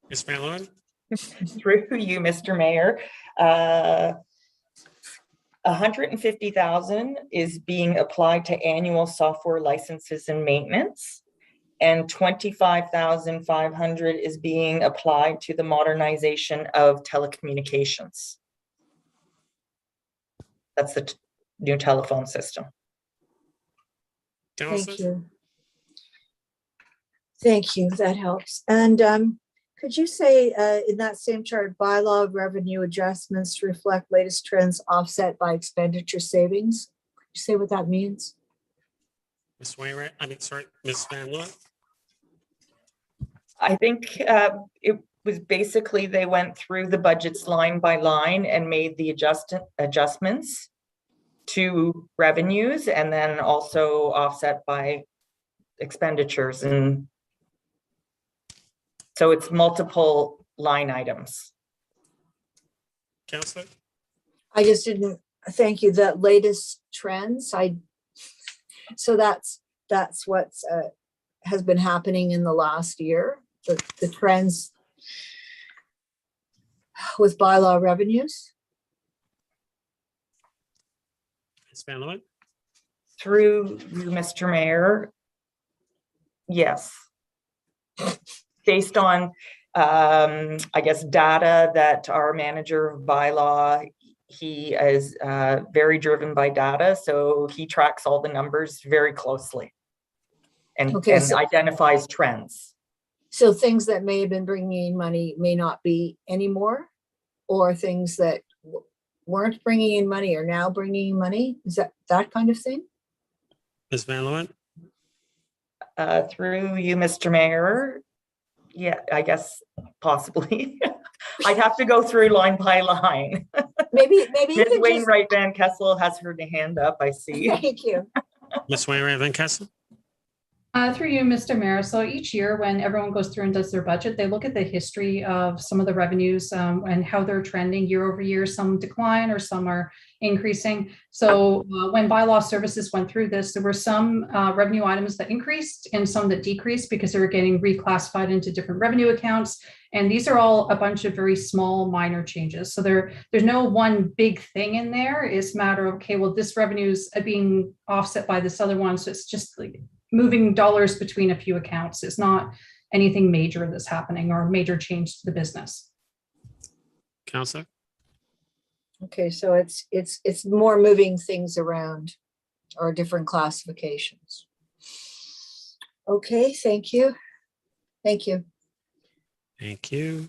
Ms. Van Leeuwen. through you, Mr. Mayor, 150,000 is being applied to annual software licenses and maintenance, and 25,500 is being applied to the modernization of telecommunications. That's the new telephone system. Councillor. Thank you. Thank you, that helps. And could you say in that same chart, bylaw revenue adjustments to reflect latest trends offset by expenditure savings? Could you say what that means? Ms. Wainwright, Ms. Van Leeuwen. I think it was basically they went through the budgets line by line and made the adjustments to revenues and then also offset by expenditures. And so it's multiple line items. Councillor? I just didn't, thank you, that latest trends, so that's what's has been happening in the last year, the trends with bylaw revenues. Ms. Van Leeuwen? Through you, Mr. Mayor. Yes. Based on, I guess, data that our manager of bylaw, he is very driven by data, so he tracks all the numbers very closely and, Okay, so- identifies trends. So things that may have been bringing in money may not be anymore, or things that weren't bringing in money are now bringing in money? Is that kind of thing? Ms. Van Leeuwen? Through you, Mr. Mayor. Yeah, I guess possibly. I'd have to go through line by line. Maybe you Ms. could just, Wainwright Van Kessel has her hand up, I see. thank you. Ms. Wainwright Van Kessel? Through you, Mr. Mayor. So each year when everyone goes through and does their budget, they look at the history of some of the revenues and how they're trending year over year. Some decline or some are increasing. So when bylaw services went through this, there were some revenue items that increased and some that decreased because they were getting reclassified into different revenue accounts. And these are all a bunch of very small, minor changes. So there's no one big thing in there. It's a matter of, okay, well, this revenue is being offset by this other one. So it's just like moving dollars between a few accounts. It's not anything major that's happening or major change to the business. Councillor? Okay, so it's more moving things around or different classifications. Okay, thank you. Thank you. Thank you.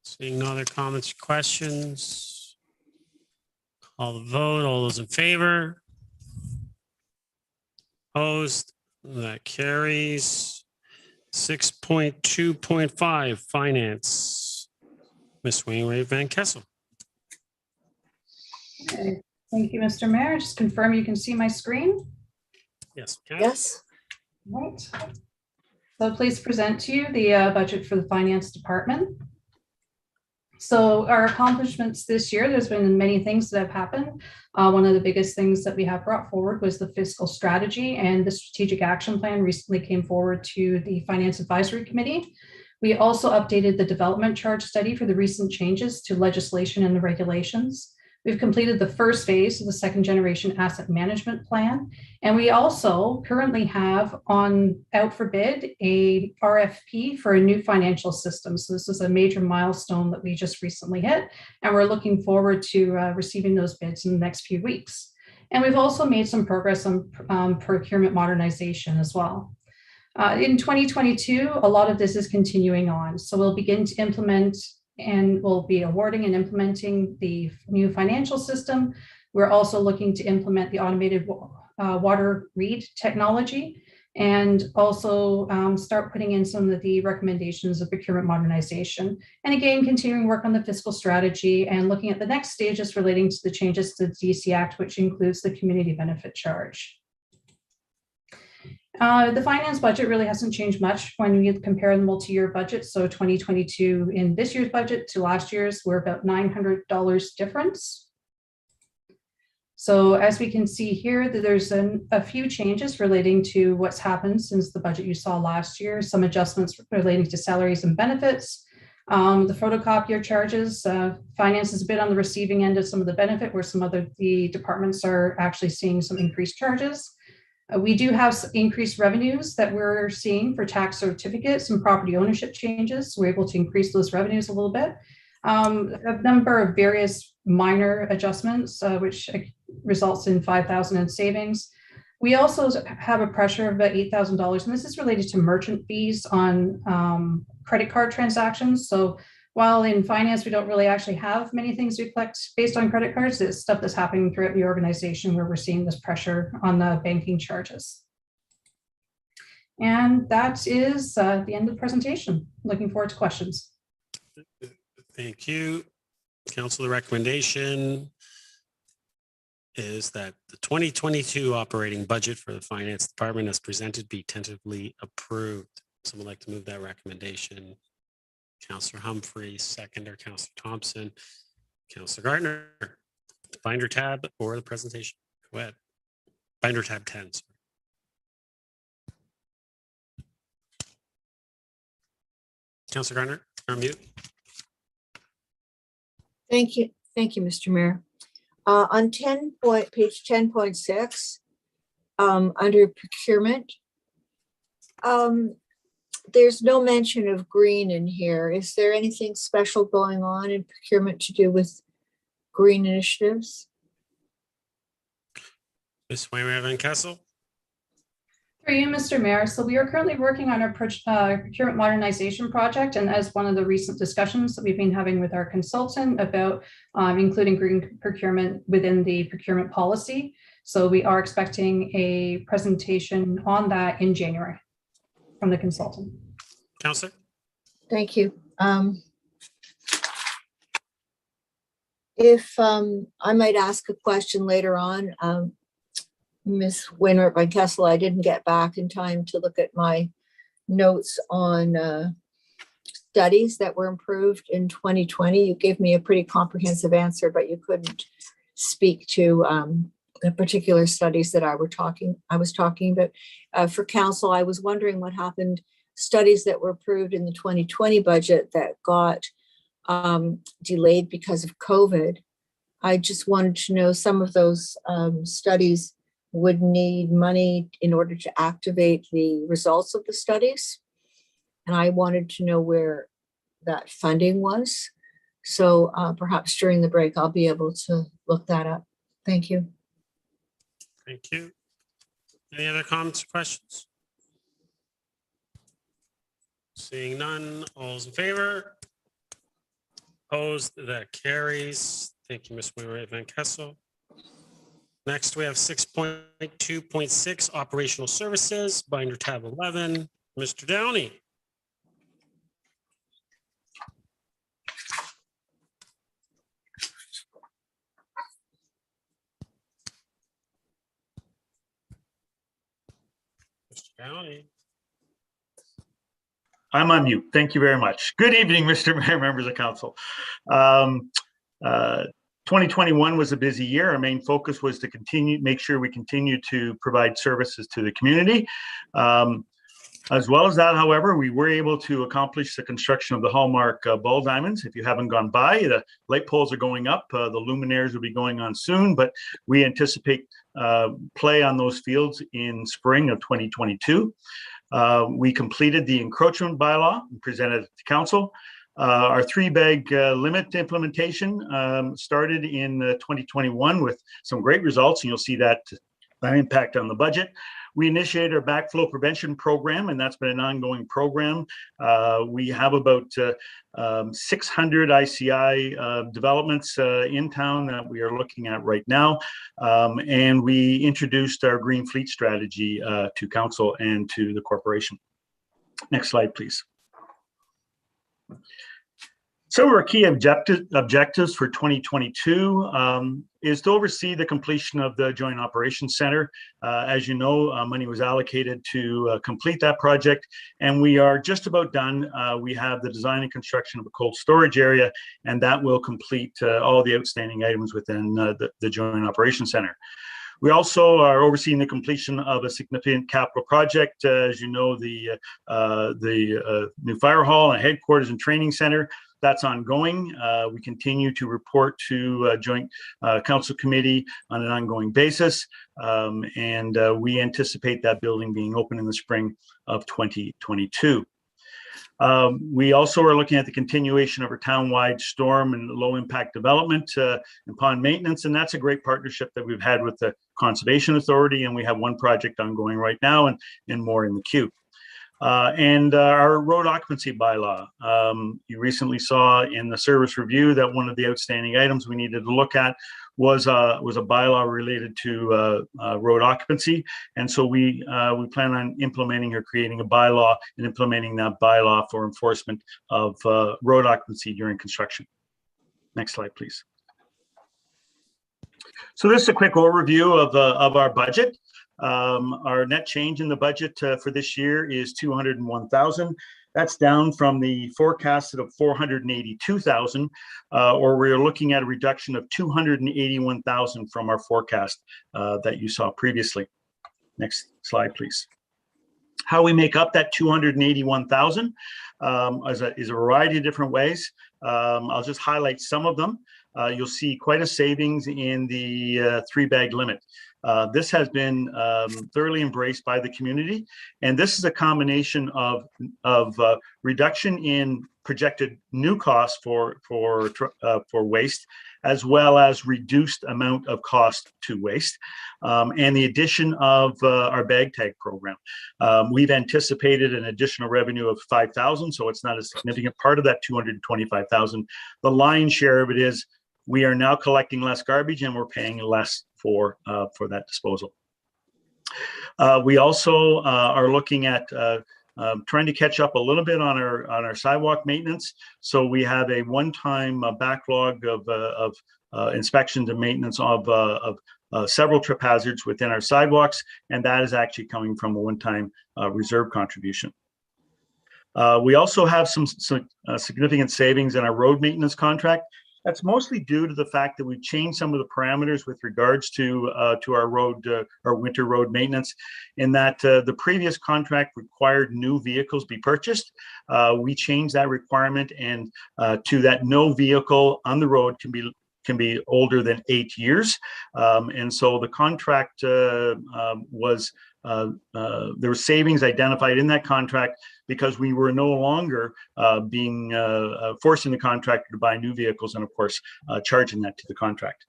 Seeing no other comments or questions. Call the vote. All those in favor? Opposed? That carries. 6.2.5 Finance. Ms. Wainwright Van Kessel. Okay. Thank you, Mr. Mayor. Just confirm you can see my screen. Yes. we can. Yes, Right. So please present to you the budget for the Finance Department. So our accomplishments this year, there's been many things that have happened. One of the biggest things that we have brought forward was the fiscal strategy, and the strategic action plan recently came forward to the Finance Advisory Committee. We also updated the development charge study for the recent changes to legislation and the regulations. We've completed the first phase of the second generation asset management plan. And we also currently have out for bid a RFP for a new financial system. So this is a major milestone that we just recently hit. And we're looking forward to receiving those bids in the next few weeks. And we've also made some progress on procurement modernization as well. In 2022, a lot of this is continuing on. So we'll begin to implement and we'll be awarding and implementing the new financial system. We're also looking to implement the automated water read technology and also start putting in some of the recommendations of procurement modernization. And again, continuing work on the fiscal strategy and looking at the next stages relating to the changes to the DC Act, which includes the community benefit charge. The finance budget really hasn't changed much when you compare the multi-year budget. So 2022 in this year's budget to last year's, we're about $900 difference. So as we can see here, there's a few changes relating to what's happened since the budget you saw last year, some adjustments relating to salaries and benefits. The photocopier charges, finance is a bit on the receiving end of some of the benefit where some other the departments are actually seeing some increased charges. We do have increased revenues that we're seeing for tax certificates and property ownership changes. So we're able to increase those revenues a little bit. A number of various minor adjustments, which results in $5,000 in savings. We also have a pressure of about $8,000, and this is related to merchant fees on credit card transactions. So while in finance, we don't really actually have many things we collect based on credit cards, it's stuff that's happening throughout the organization where we're seeing this pressure on the banking charges. And that is the end of the presentation. Looking forward to questions. Thank you. Council, the recommendation. is that the 2022 operating budget for the Finance Department as presented be tentatively approved. Someone like to move that recommendation? Councillor Humphries, seconder, Councillor Thompson, Councillor Gardner, the binder tab or the presentation? Go ahead. Binder tab 10. Sorry. Councillor Gardner, you're on mute. Thank you, Mr. Mayor. On page 10.6, under procurement, there's no mention of green in here. Is there anything special going on in procurement to do with green initiatives? Ms. Wainwright Van Kessel. Through you, Mr. Mayor. So we are currently working on our procurement modernization project. And as one of the recent discussions that we've been having with our consultant about including green procurement within the procurement policy. So we are expecting a presentation on that in January from the consultant. Councillor. Thank you. If I might ask a question later on, Ms. Wainwright Van Kessel, I didn't get back in time to look at my notes on studies that were improved in 2020. You gave me a pretty comprehensive answer, but you couldn't speak to the particular studies that I was talking about. For council, I was wondering what happened, studies that were approved in the 2020 budget that got delayed because of COVID. I just wanted to know, some of those studies would need money in order to activate the results of the studies. And I wanted to know where that funding was. So perhaps during the break, I'll be able to look that up. Thank you. Thank you. Any other comments or questions? Seeing none, all's in favor? Opposed? That carries. Thank you, Ms. Wainwright Van Kessel. Next, we have 6.2.6 operational services, binder tab 11. Mr. Downey. Mr. Downey. I'm on mute. Thank you very much. Good evening, Mr. Mayor, members of council. 2021 was a busy year. Our main focus was to make sure we continue to provide services to the community. As well as that, however, we were able to accomplish the construction of the Hallmark ball diamonds. If you haven't gone by, the light poles are going up. The luminaires will be going on soon, but we anticipate play on those fields in spring of 2022. We completed the encroachment bylaw and presented it to council. Our 3-bag limit implementation started in 2021 with some great results, and you'll see that impact on the budget. We initiated our backflow prevention program, and that's been an ongoing program. We have about 600 ICI developments in town that we are looking at right now. And we introduced our Green Fleet strategy to council and to the corporation. Next slide, please. Some of our key objectives for 2022 is to oversee the completion of the Joint Operations Center. As you know, money was allocated to complete that project, and we are just about done. We have the design and construction of a cold storage area, and that will complete all the outstanding items within the Joint Operations Center. We also are overseeing the completion of a significant capital project. As you know, the new fire hall and headquarters and training center, that's ongoing. We continue to report to Joint Council Committee on an ongoing basis. And we anticipate that building being open in the spring of 2022. We also are looking at the continuation of our town-wide storm and low impact development and pond maintenance, and that's a great partnership that we've had with the Conservation Authority, and we have one project ongoing right now and more in the queue. And our road occupancy bylaw. You recently saw in the service review that one of the outstanding items we needed to look at was a bylaw related to road occupancy, and so we plan on implementing or creating a bylaw and implementing that bylaw for enforcement of road occupancy during construction. Next slide, please. So this is a quick overview of our budget. Our net change in the budget for this year is 201,000. That's down from the forecasted of 482,000, or we're looking at a reduction of 281,000 from our forecast that you saw previously. Next slide, please. How we make up that 281,000 is a variety of different ways. I'll just highlight some of them. You'll see quite a savings in the 3-bag limit. This has been thoroughly embraced by the community, and this is a combination of reduction in projected new costs for waste, as well as reduced amount of cost to waste, and the addition of our bag tag program. We've anticipated an additional revenue of 5,000, so it's not a significant part of that 225,000. The lion's share of it is we are now collecting less garbage and we're paying less for that disposal. We also are looking at trying to catch up a little bit on our sidewalk maintenance. So we have a one-time backlog of inspections and maintenance of several trip hazards within our sidewalks, and that is actually coming from a one-time reserve contribution. We also have some significant savings in our road maintenance contract. That's mostly due to the fact that we've changed some of the parameters with regards to our winter road maintenance, in that the previous contract required new vehicles be purchased. We changed that requirement and to that no vehicle on the road can be older than 8 years, and so the contract was there were savings identified in that contract because we were no longer forcing the contractor to buy new vehicles and, of course, charging that to the contract.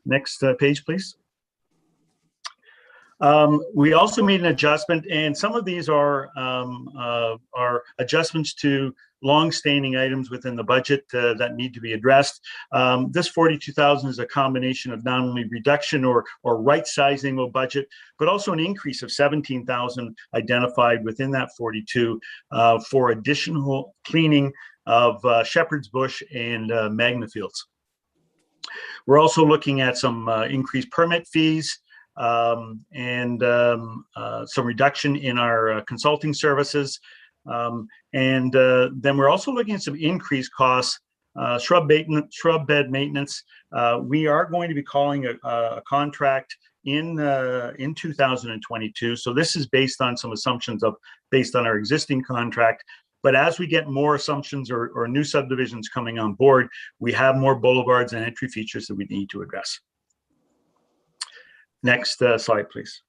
Next page, please. We also made an adjustment, and some of these are adjustments to long-standing items within the budget that need to be addressed. This 42,000 is a combination of not only reduction or right-sizing of budget, but also an increase of 17,000 identified within that 42 for additional cleaning of Shepherd's Bush and Magna Fields. We're also looking at some increased permit fees, and some reduction in our consulting services. And then we're also looking at some increased costs, shrub bed maintenance. We are going to be calling a contract in 2022. So this is based on some assumptions based on our existing contract. But as we get more assumptions or new subdivisions coming on board, we have more boulevards and entry features that we need to address. Next slide, please.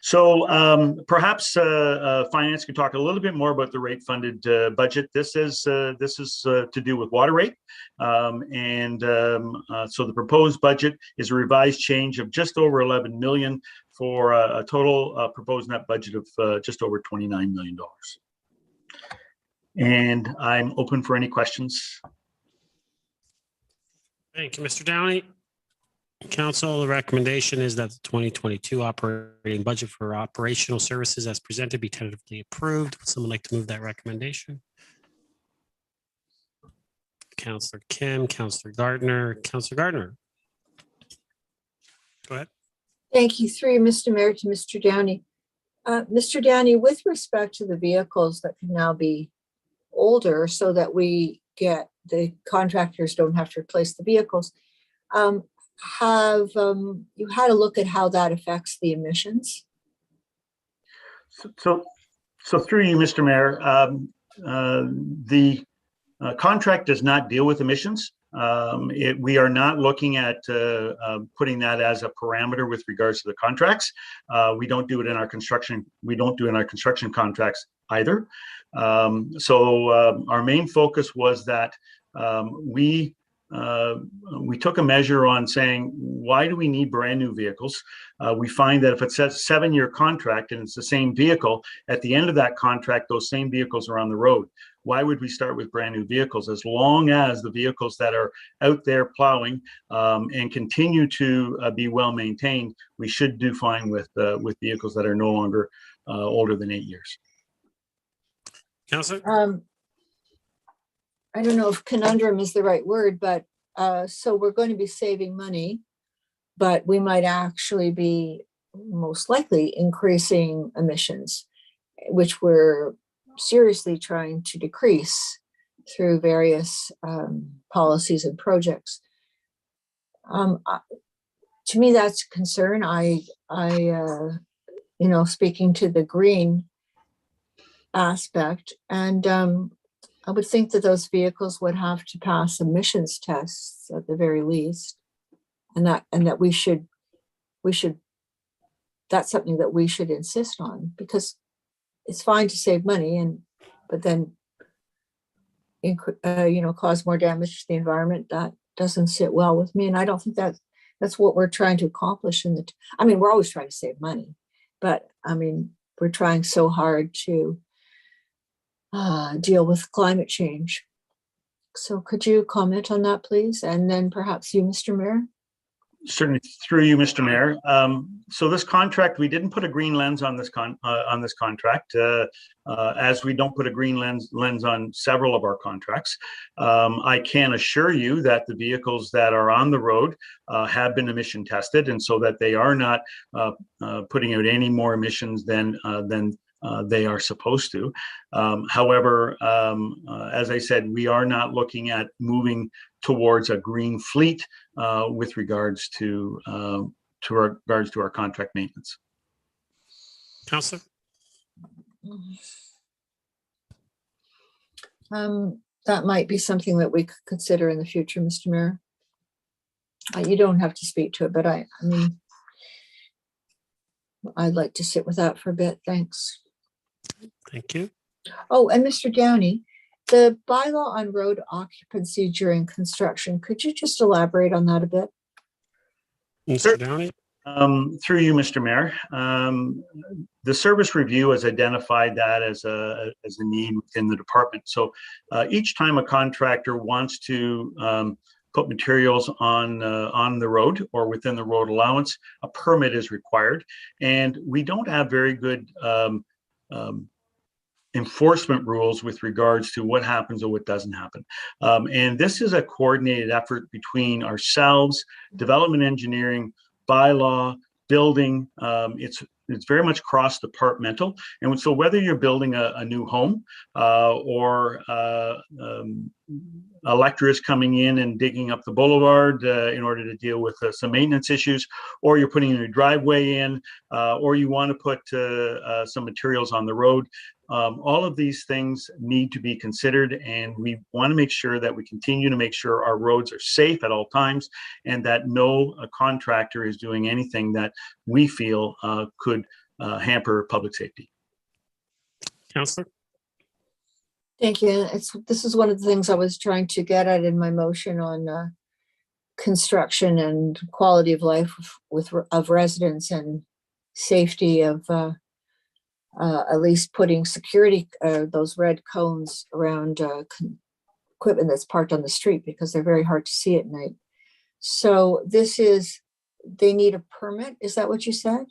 So perhaps finance can talk a little bit more about the rate-funded budget. This is to do with water rate, so the proposed budget is a revised change of just over 11 million for a total proposed net budget of just over $29 million. And I'm open for any questions. Thank you, Mr. Downey. Council, the recommendation is that the 2022 operating budget for operational services as presented be tentatively approved. Would someone like to move that recommendation? Councillor Kim, Councillor Gardner. Councillor Gardner. Go ahead. Thank you. Through Mr. Mayor to Mr. Downey. Mr. Downey, with respect to the vehicles that can now be older so that the contractors don't have to replace the vehicles, have you had a look at how that affects the emissions? So through you, Mr. Mayor, the contract does not deal with emissions. We are not looking at putting that as a parameter with regards to the contracts. We don't do it in our construction. We don't do it in our construction contracts either. So our main focus was that we took a measure on saying, why do we need brand new vehicles? We find that if it's a 7-year contract and it's the same vehicle, at the end of that contract, those same vehicles are on the road. Why would we start with brand new vehicles? As long as the vehicles that are out there plowing and continue to be well maintained, we should do fine with vehicles that are no longer older than 8 years. Councillor? I don't know if conundrum is the right word, but so we're going to be saving money, but we might actually be most likely increasing emissions, which we're seriously trying to decrease through various policies and projects. To me, that's a concern. Speaking to the green aspect, and I would think that those vehicles would have to pass emissions tests at the very least, and that we should that's something that we should insist on, because it's fine to save money, but then cause more damage to the environment. That doesn't sit well with me, and I don't think that's what we're trying to accomplish we're always trying to save money, but we're trying so hard to deal with climate change. So could you comment on that, please? And then perhaps you, Mr. Mayor? Certainly, through you, Mr. Mayor. So this contract, we didn't put a green lens on this contract, as we don't put a green lens on several of our contracts. I can assure you that the vehicles that are on the road have been emission tested, and so that they are not putting out any more emissions than they are supposed to. However, as I said, we are not looking at moving towards a green fleet with regards to our contract maintenance. Councillor? That might be something that we could consider in the future, Mr. Mayor. You don't have to speak to it, but I'd like to sit with that for a bit. Thanks. Thank you. Oh, and Mr. Downey, the bylaw on road occupancy during construction, could you just elaborate on that a bit? Mr. Downey? Through you, Mr. Mayor, the service review has identified that as a need within the department. So each time a contractor wants to put materials on the road or within the road allowance, a permit is required. And we don't have very good enforcement rules with regards to what happens or what doesn't happen. And this is a coordinated effort between ourselves, development engineering, bylaw, building. It's very much cross-departmental. And so whether you're building a new home or Electra is coming in and digging up the boulevard in order to deal with some maintenance issues, or you're putting a new driveway in, or you want to put some materials on the road, all of these things need to be considered, and we want to make sure that we continue to make sure our roads are safe at all times, and that no contractor is doing anything that we feel could hamper public safety. Councillor? Thank you. This is one of the things I was trying to get at in my motion on construction and quality of life of residents and safety of at least putting security, those red cones around equipment that's parked on the street, because they're very hard to see at night. So they need a permit. Is that what you said?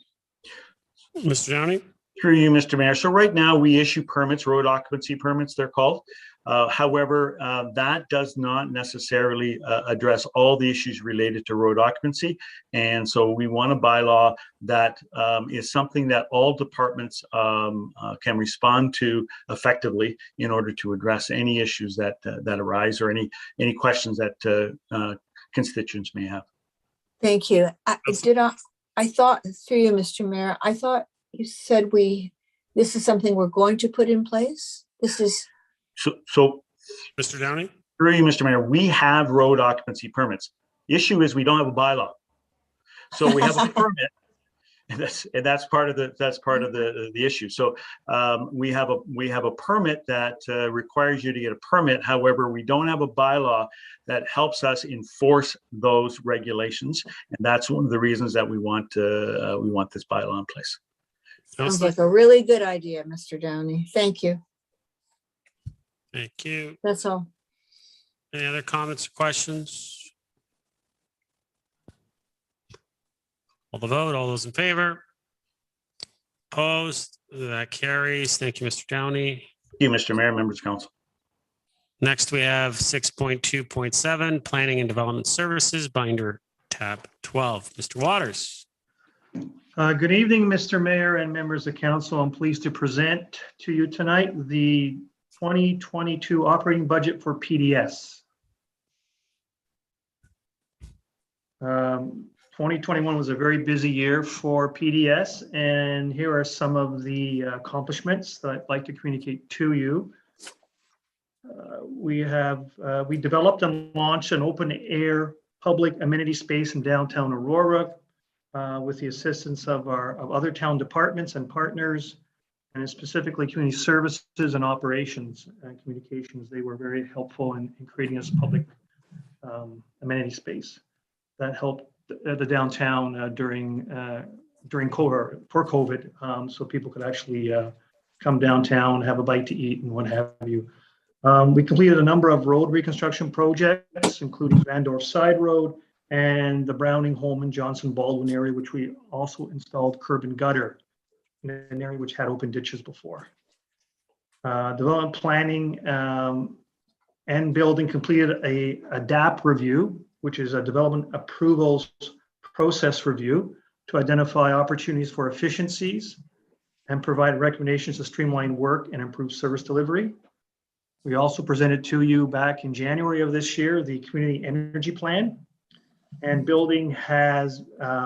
Mr. Downey? Through you, Mr. Mayor. So right now we issue permits, road occupancy permits, they're called. However, that does not necessarily address all the issues related to road occupancy. And so we want a bylaw that is something that all departments can respond to effectively in order to address any issues that arise, or any questions that constituents may have. Thank you. I thought, through you, Mr. Mayor, I thought you said this is something we're going to put in place. This is. So Mr. Downey? Through you, Mr. Mayor, we have road occupancy permits. The issue is we don't have a bylaw. So we have a permit, and that's part of the issue. So we have a permit that requires you to get a permit. However, we don't have a bylaw that helps us enforce those regulations, and that's one of the reasons that we want this bylaw in place. Sounds like a really good idea, Mr. Downey. Thank you. Thank you. That's all. Any other comments or questions? All the vote, all those in favor? Opposed? That carries. Thank you, Mr. Downey. Thank you, Mr. Mayor, members of council. Next, we have 6.2.7, Planning and Development Services, binder tab 12. Mr. Waters. Good evening, Mr. Mayor and members of council. I'm pleased to present to you tonight the 2022 operating budget for PDS. 2021 was a very busy year for PDS, and here are some of the accomplishments that I'd like to communicate to you. We developed and launched an open air public amenity space in downtown Aurora with the assistance of other town departments and partners, and specifically community services and operations and communications. They were very helpful in creating this public amenity space that helped the downtown during COVID, so people could actually come downtown, have a bite to eat, and what have you. We completed a number of road reconstruction projects, including Vandorf Side Road and the Browning Holman Johnson Baldwin area, which we also installed curb and gutter in an area which had open ditches before. Development planning and building completed a DAP review, which is a development approvals process review, to identify opportunities for efficiencies and provide recommendations to streamline work and improve service delivery. We also presented to you back in January of this year the community energy plan, and building has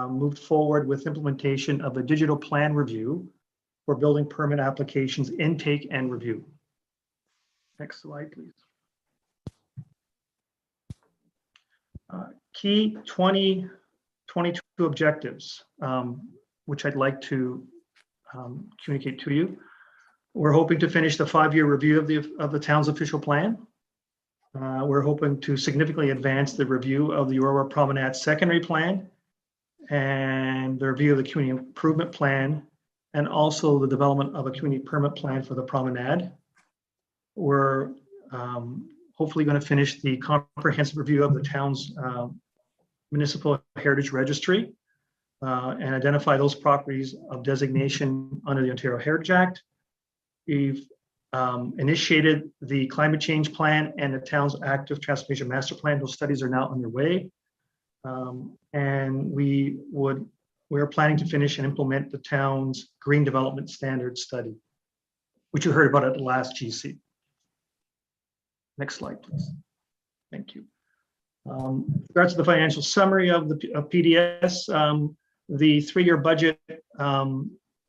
moved forward with implementation of a digital plan review for building permit applications intake and review. Next slide, please. Key 2022 objectives, which I'd like to communicate to you. We're hoping to finish the 5-year review of the town's official plan. We're hoping to significantly advance the review of the Aurora Promenade secondary plan and the review of the community improvement plan, and also the development of a community permit plan for the promenade. We're hopefully going to finish the comprehensive review of the town's municipal heritage registry and identify those properties of designation under the Ontario Heritage Act. We've initiated the climate change plan and the town's active transformation master plan. Those studies are now underway. And we're planning to finish and implement the town's green development standards study, which you heard about at the last GC. Next slide, please. Thank you. Regards to the financial summary of PDS, the 3-year budget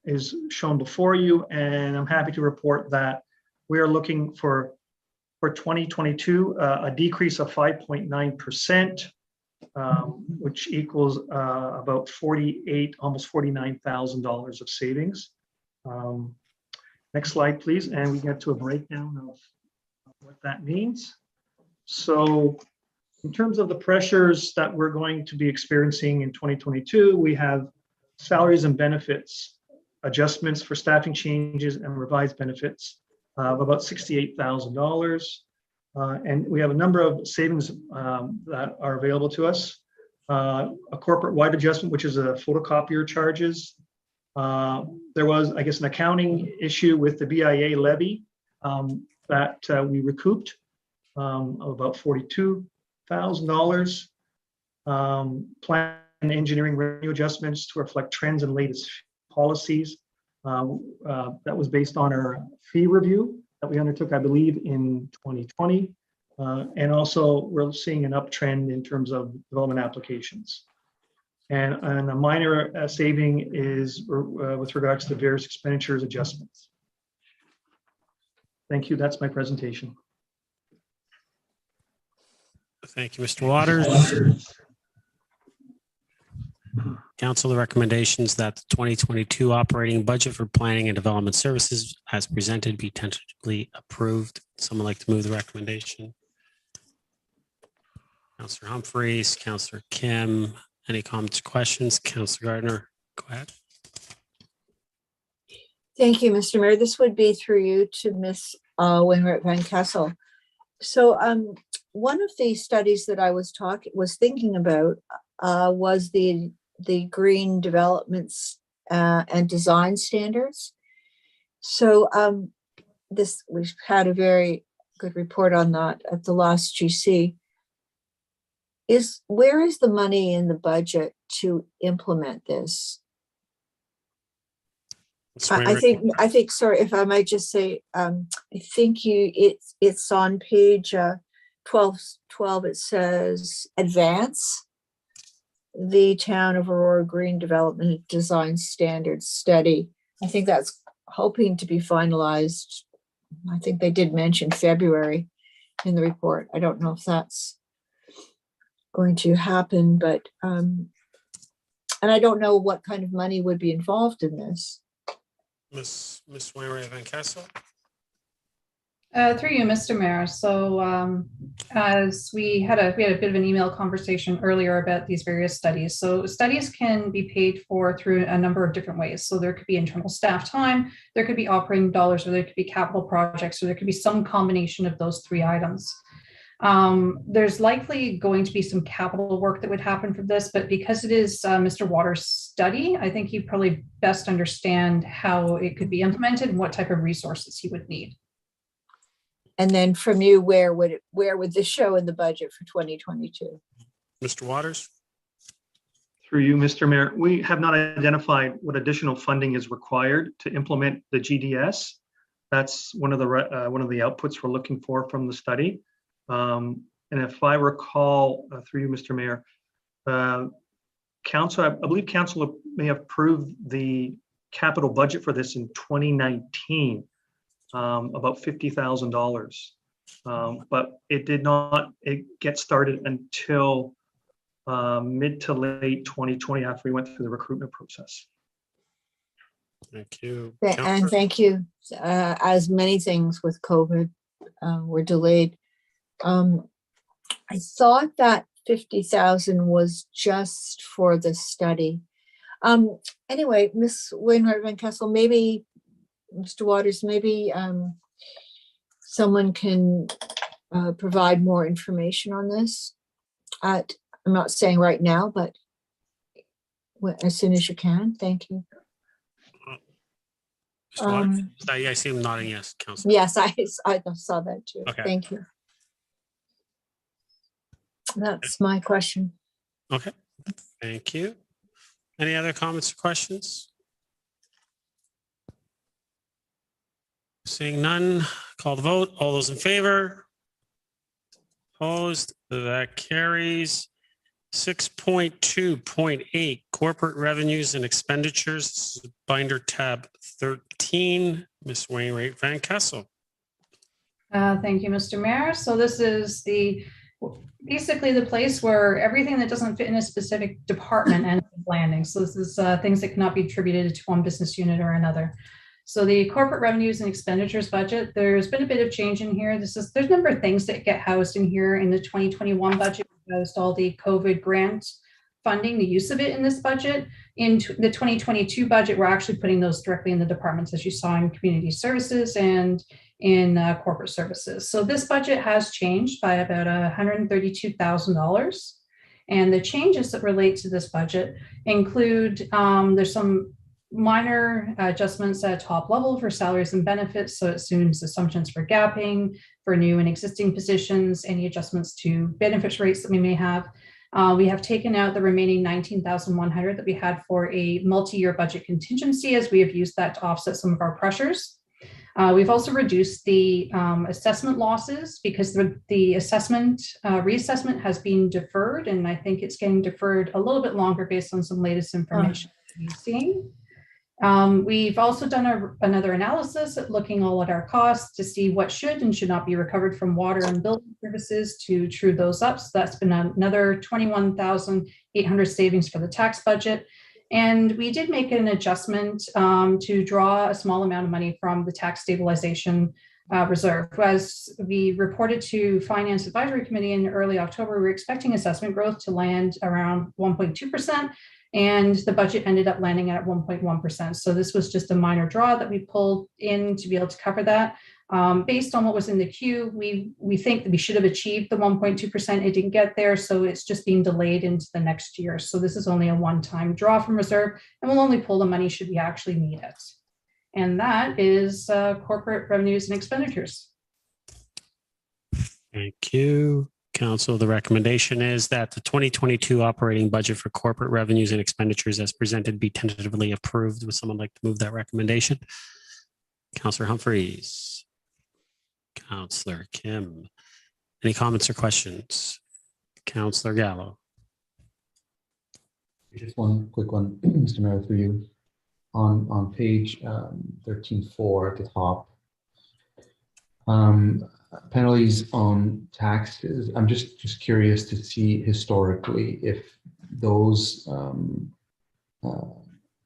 is shown before you, and I'm happy to report that we are looking for 2022 a decrease of 5.9%, which equals about almost $49,000 of savings. Next slide, please, and we get to a breakdown of what that means. So in terms of the pressures that we're going to be experiencing in 2022, we have salaries and benefits adjustments for staffing changes and revised benefits of about $68,000. And we have a number of savings that are available to us. A corporate-wide adjustment, which is a photocopier charges. There was, I guess, an accounting issue with the BIA levy that we recouped of about $42,000. Plan and engineering revenue adjustments to reflect trends and latest policies. That was based on our fee review that we undertook, I believe, in 2020. And also we're seeing an uptrend in terms of development applications. And a minor saving is with regards to various expenditures adjustments. Thank you. That's my presentation. Thank you, Mr. Waters. Council, the recommendations that the 2022 operating budget for planning and development services as presented be tentatively approved. Someone like to move the recommendation? Councillor Humphreys, Councillor Kim, any comments or questions? Councillor Gardner, go ahead. Thank you, Mr. Mayor. This would be through you to Ms. Wainwright Van Kessel. So one of the studies that I was thinking about was the green developments and design standards. So we've had a very good report on that at the last GC. Where is the money in the budget to implement this? I think, sorry, if I might just say, I think it's on page 12, it says advance the Town of Aurora Green Development Design Standards Study. I think that's hoping to be finalized. I think they did mention February in the report. I don't know if that's going to happen, but, and I don't know what kind of money would be involved in this. Ms. Wainwright Van Kessel. Through you, Mr. Mayor. So as we had a bit of an email conversation earlier about these various studies. So studies can be paid for through a number of different ways. So there could be internal staff time, there could be operating dollars, or there could be capital projects, or there could be some combination of those three items. There's likely going to be some capital work that would happen for this, but because it is Mr. Waters' study, I think he probably best understand how it could be implemented and what type of resources he would need. And then from you, where would this show in the budget for 2022? Mr. Waters. Through you, Mr. Mayor, we have not identified what additional funding is required to implement the GDS. That's one of the outputs we're looking for from the study. And if I recall, through you, Mr. Mayor, Council, I believe Council may have approved the capital budget for this in 2019, about $50,000. But it did not get started until mid to late 2020 after we went through the recruitment process. Thank you. And thank you. As many things with COVID were delayed. I thought that 50,000 was just for the study. Anyway, Ms. Wainwright Van Kessel, maybe Mr. Waters, maybe someone can provide more information on this. I'm not saying right now, but as soon as you can. Thank you. Mr. Waters? I see him nodding yes, Councilor. Yes, I saw that too. Okay. Thank you. That's my question. Okay, thank you. Any other comments or questions? Seeing none, call the vote. All those in favor? Opposed? That carries. 6.2.8 corporate revenues and expenditures. This is binder tab 13. Ms. Wainwright Van Kessel. Thank you, Mr. Mayor. So this is basically the place where everything that doesn't fit in a specific department ends up landing. So this is things that cannot be attributed to one business unit or another. So the corporate revenues and expenditures budget, there's been a bit of change in here. There's a number of things that get housed in here. In the 2021 budget, we housed all the COVID grant funding, the use of it in this budget. In the 2022 budget, we're actually putting those directly in the departments, as you saw in community services and in corporate services. So this budget has changed by about $132,000. And the changes that relate to this budget include, there's some minor adjustments at top level for salaries and benefits. So it assumes assumptions for gapping, for new and existing positions, any adjustments to benefits rates that we may have. We have taken out the remaining $19,100 that we had for a multi-year budget contingency, as we have used that to offset some of our pressures. We've also reduced the assessment losses because the assessment reassessment has been deferred, and I think it's getting deferred a little bit longer based on some latest information we've seen. We've also done another analysis at looking all at our costs to see what should and should not be recovered from water and building services to true those up. So that's been another $21,800 savings for the tax budget. And we did make an adjustment to draw a small amount of money from the tax stabilization reserve. As we reported to Finance Advisory Committee in early October, we were expecting assessment growth to land around 1.2%, and the budget ended up landing at 1.1%. So this was just a minor draw that we pulled in to be able to cover that. Based on what was in the queue, we think that we should have achieved the 1.2%. It didn't get there, so it's just being delayed into the next year. So this is only a one-time draw from reserve, and we'll only pull the money should we actually need it. And that is corporate revenues and expenditures. Thank you. Council, the recommendation is that the 2022 operating budget for corporate revenues and expenditures as presented be tentatively approved. Would someone like to move that recommendation? Councillor Humphreys. Councillor Kim. Any comments or questions? Councillor Gallo. Just one quick one, Mr. Mayor, for you. On page 13.4 at the top, penalties on taxes. I'm just curious to see historically if those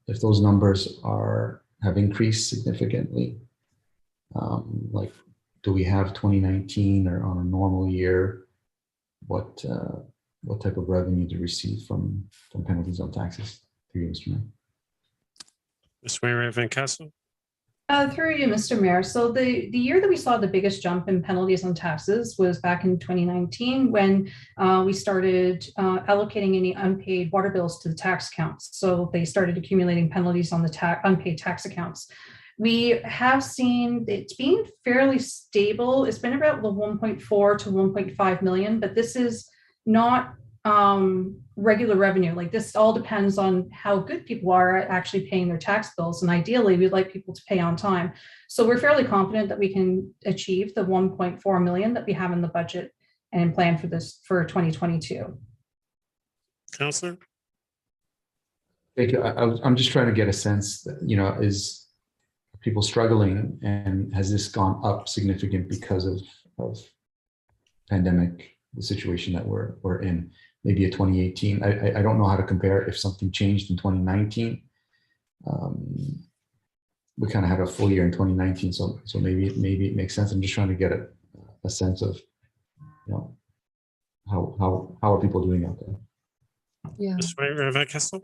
numbers have increased significantly. Like, do we have 2019 or on a normal year? What type of revenue to receive from penalties on taxes? Through you, Mr. Mayor. Ms. Wainwright Van Kessel. Through you, Mr. Mayor. So the year that we saw the biggest jump in penalties on taxes was back in 2019 when we started allocating any unpaid water bills to the tax accounts. So they started accumulating penalties on the unpaid tax accounts. We have seen it's been fairly stable. It's been about the 1.4 to 1.5 million, but this is not regular revenue. Like, this all depends on how good people are at actually paying their tax bills. And ideally, we'd like people to pay on time. So we're fairly confident that we can achieve the 1.4 million that we have in the budget and plan for this for 2022. Councillor. Thank you. I'm just trying to get a sense that, is people struggling, and has this gone up significant because of pandemic, the situation that we're in? Maybe a 2018. I don't know how to compare if something changed in 2019. We kind of had a full year in 2019, so maybe it makes sense. I'm just trying to get a sense of, how are people doing out there? Yeah. Ms. Wainwright Van Kessel.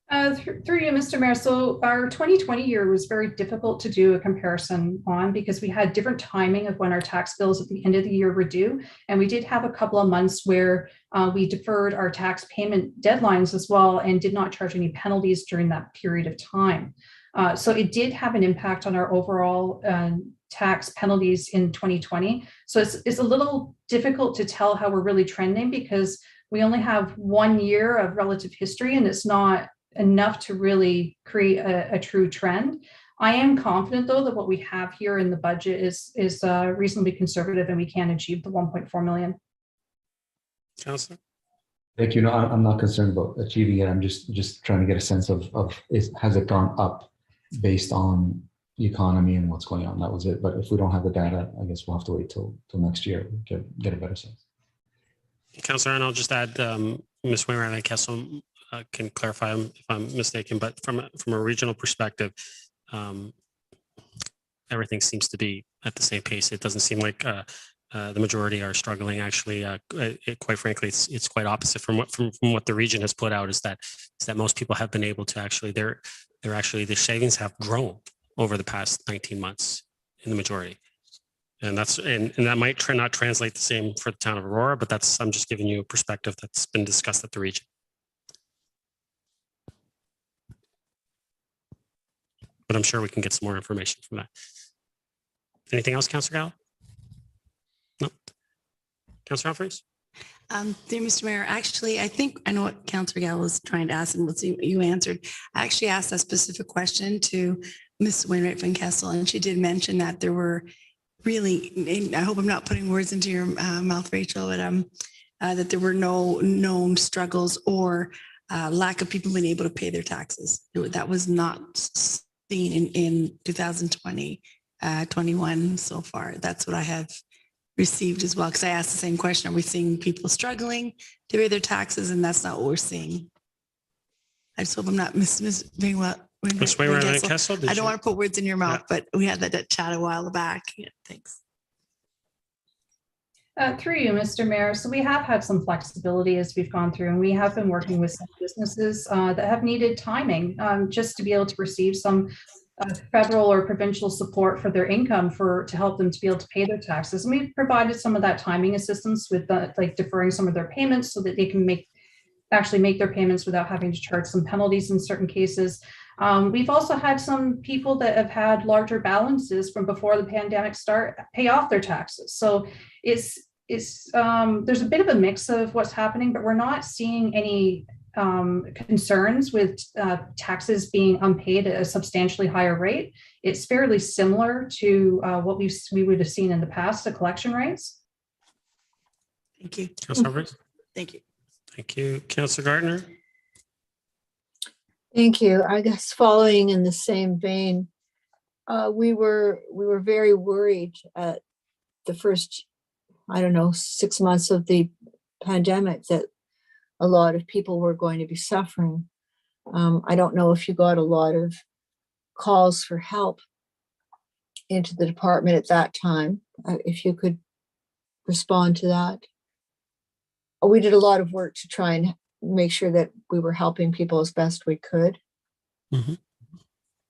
Through you, Mr. Mayor. So our 2020 year was very difficult to do a comparison on because we had different timing of when our tax bills at the end of the year were due. And we did have a couple of months where we deferred our tax payment deadlines as well and did not charge any penalties during that period of time. So it did have an impact on our overall tax penalties in 2020. So it's a little difficult to tell how we're really trending because we only have 1 year of relative history and it's not enough to really create a true trend. I am confident, though, that what we have here in the budget is reasonably conservative and we can achieve the 1.4 million. Councillor. Thank you. No, I'm not concerned about achieving it. I'm just trying to get a sense of has it gone up based on the economy and what's going on? That was it. But if we don't have the data, I guess we'll have to wait till next year to get a better sense. Councillor, and I'll just add, Ms. Wainwright Van Kessel can clarify if I'm mistaken, but from a regional perspective, everything seems to be at the same pace. It doesn't seem like the majority are struggling. Actually, quite frankly, it's quite opposite from what the region has put out. Is that most people have been able to actually their savings have grown over the past 19 months in the majority. And that might not translate the same for the town of Aurora, but I'm just giving you a perspective that's been discussed at the region. But I'm sure we can get some more information from that. Anything else, Councillor Gallo? No. Councillor Humphreys? Dear Mr. Mayor, actually, I think I know what Councillor Gallo was trying to ask and what you answered. I actually asked a specific question to Ms. Wainwright Van Kessel, and she did mention that there were really, I hope I'm not putting words into your mouth, Rachel, but that there were no known struggles or lack of people being able to pay their taxes. That was not seen in 2020, 21 so far. That's what I have received as well, because I asked the same question. Are we seeing people struggling to pay their taxes? And that's not what we're seeing. I just hope I'm not missing what. Ms. Wainwright Van Kessel, I don't want to put words in your mouth, but we had that chat a while back. Yeah, thanks. Through you, Mr. Mayor. So we have had some flexibility as we've gone through, and we have been working with some businesses that have needed timing just to be able to receive some federal or provincial support for their income to help them to be able to pay their taxes. And we've provided some of that timing assistance with like deferring some of their payments so that they can actually make their payments without having to charge some penalties in certain cases. We've also had some people that have had larger balances from before the pandemic pay off their taxes. So there's a bit of a mix of what's happening, but we're not seeing any concerns with taxes being unpaid at a substantially higher rate. It's fairly similar to what we would have seen in the past, the collection rates. Thank you. Councilor Humphries? Thank you. Thank you. Councilor Gardner? Thank you. I guess following in the same vein, we were very worried at the first, 6 months of the pandemic that a lot of people were going to be suffering. I don't know if you got a lot of calls for help into the department at that time. If you could respond to that. We did a lot of work to try and make sure that we were helping people as best we could.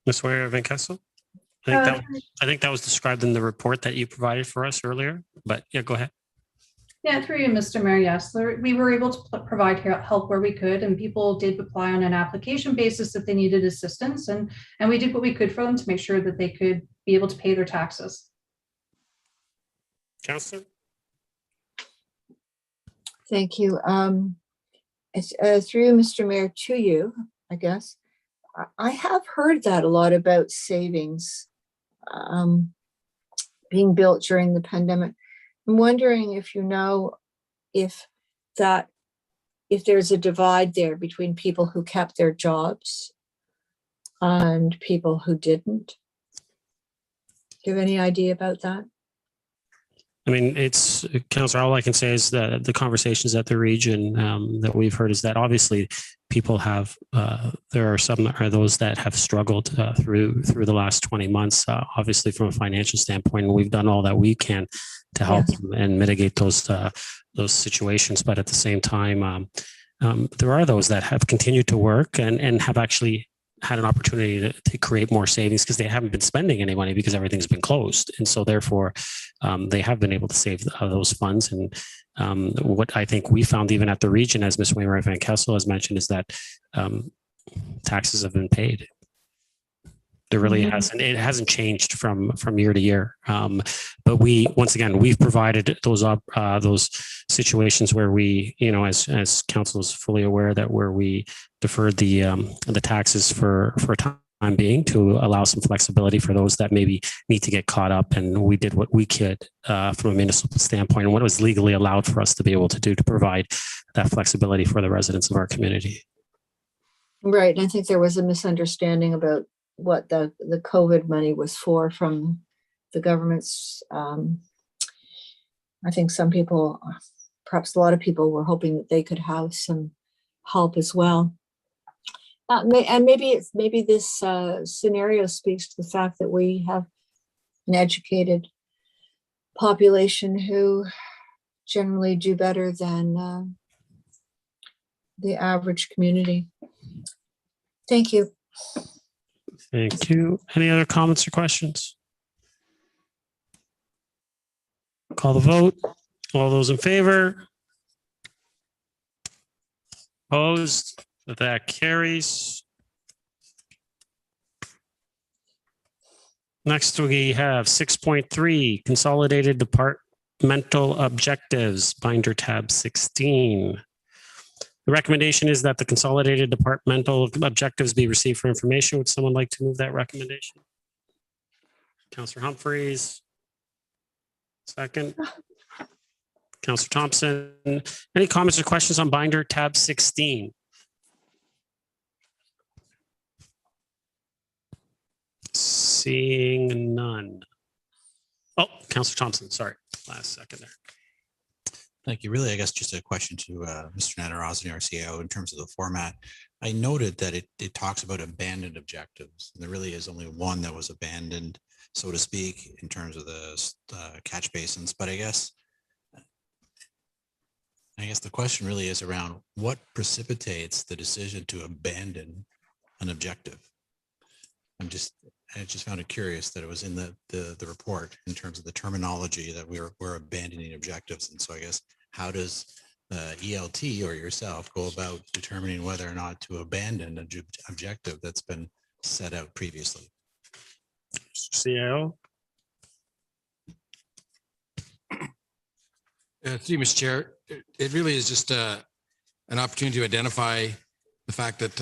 Ms. Ware Van Kessel? I think that was described in the report that you provided for us earlier, but yeah, go ahead. Yeah, through you, Mr. Mayor, yes, we were able to provide help where we could, and people did apply on an application basis if they needed assistance, and we did what we could for them to make sure that they could be able to pay their taxes. Councilor? Thank you. It's through Mr. Mayor to you, I guess. I have heard that a lot about savings being built during the pandemic. I'm wondering if you know if there's a divide there between people who kept their jobs and people who didn't. Do you have any idea about that? I mean, it's, Councillor, all I can say is that the conversations at the region that we've heard is that obviously people have, there are some that are those that have struggled through the last 20 months, obviously from a financial standpoint, and we've done all that we can to help them and mitigate those situations. But at the same time, there are those that have continued to work and have actually had an opportunity to create more savings because they haven't been spending any money because everything's been closed. And so therefore, they have been able to save those funds. And what I think we found even at the region, as Ms. Wainwright Van Kessel has mentioned, is that taxes have been paid. There really hasn't changed from year to year. But once again, we've provided those situations where we, as council is fully aware that where we deferred the taxes for a time being to allow some flexibility for those that maybe need to get caught up. And we did what we could from a municipal standpoint and what was legally allowed for us to be able to do to provide that flexibility for the residents of our community. Right. And I think there was a misunderstanding about what the COVID money was for from the government's. I think some people, perhaps a lot of people, were hoping that they could have some help as well. And maybe this scenario speaks to the fact that we have an educated population who generally do better than the average community. Thank you. Thank you. Any other comments or questions? Call the vote. All those in favor? Opposed? That carries. Next, we have 6.3 Consolidated Departmental Objectives, Binder tab 16. The recommendation is that the consolidated departmental objectives be received for information. Would someone like to move that recommendation? Councillor Humphries. Second. Councillor Thompson. Any comments or questions on Binder tab 16? Seeing none. Oh, Councillor Thompson, sorry. Last second there. Thank you. Really, I guess just a question to Mr. Nadarozny, our CAO, in terms of the format. I noted that it talks about abandoned objectives. And there really is only one that was abandoned, so to speak, in terms of the catch basins. But I guess the question really is around what precipitates the decision to abandon an objective. I just found it curious that it was in the report in terms of the terminology that we're abandoning objectives. And so I guess, how does ELT or yourself go about determining whether or not to abandon an objective that's been set out previously? CAO. Through you, Mr. Chair, it really is just an opportunity to identify the fact that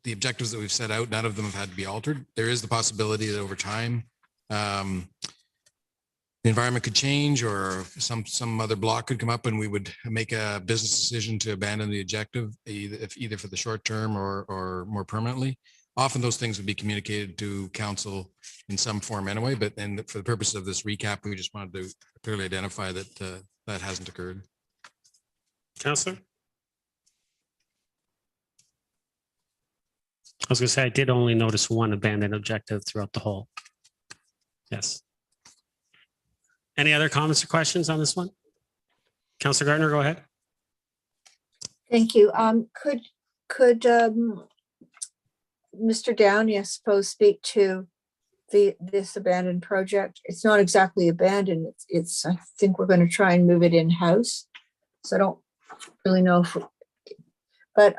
the objectives that we've set out, none of them have had to be altered. There is the possibility that over time, the environment could change or some other block could come up and we would make a business decision to abandon the objective, either for the short term or more permanently. Often those things would be communicated to council in some form anyway, but then for the purpose of this recap, we just wanted to clearly identify that that hasn't occurred. Councillor? I was going to say, I did only notice one abandoned objective throughout the whole. Yes. Any other comments or questions on this one? Councillor Gardner, go ahead. Thank you. Could Mr. Downey, I suppose, speak to this abandoned project? It's not exactly abandoned. It's I think we're going to try and move it in-house. So I don't really know if, but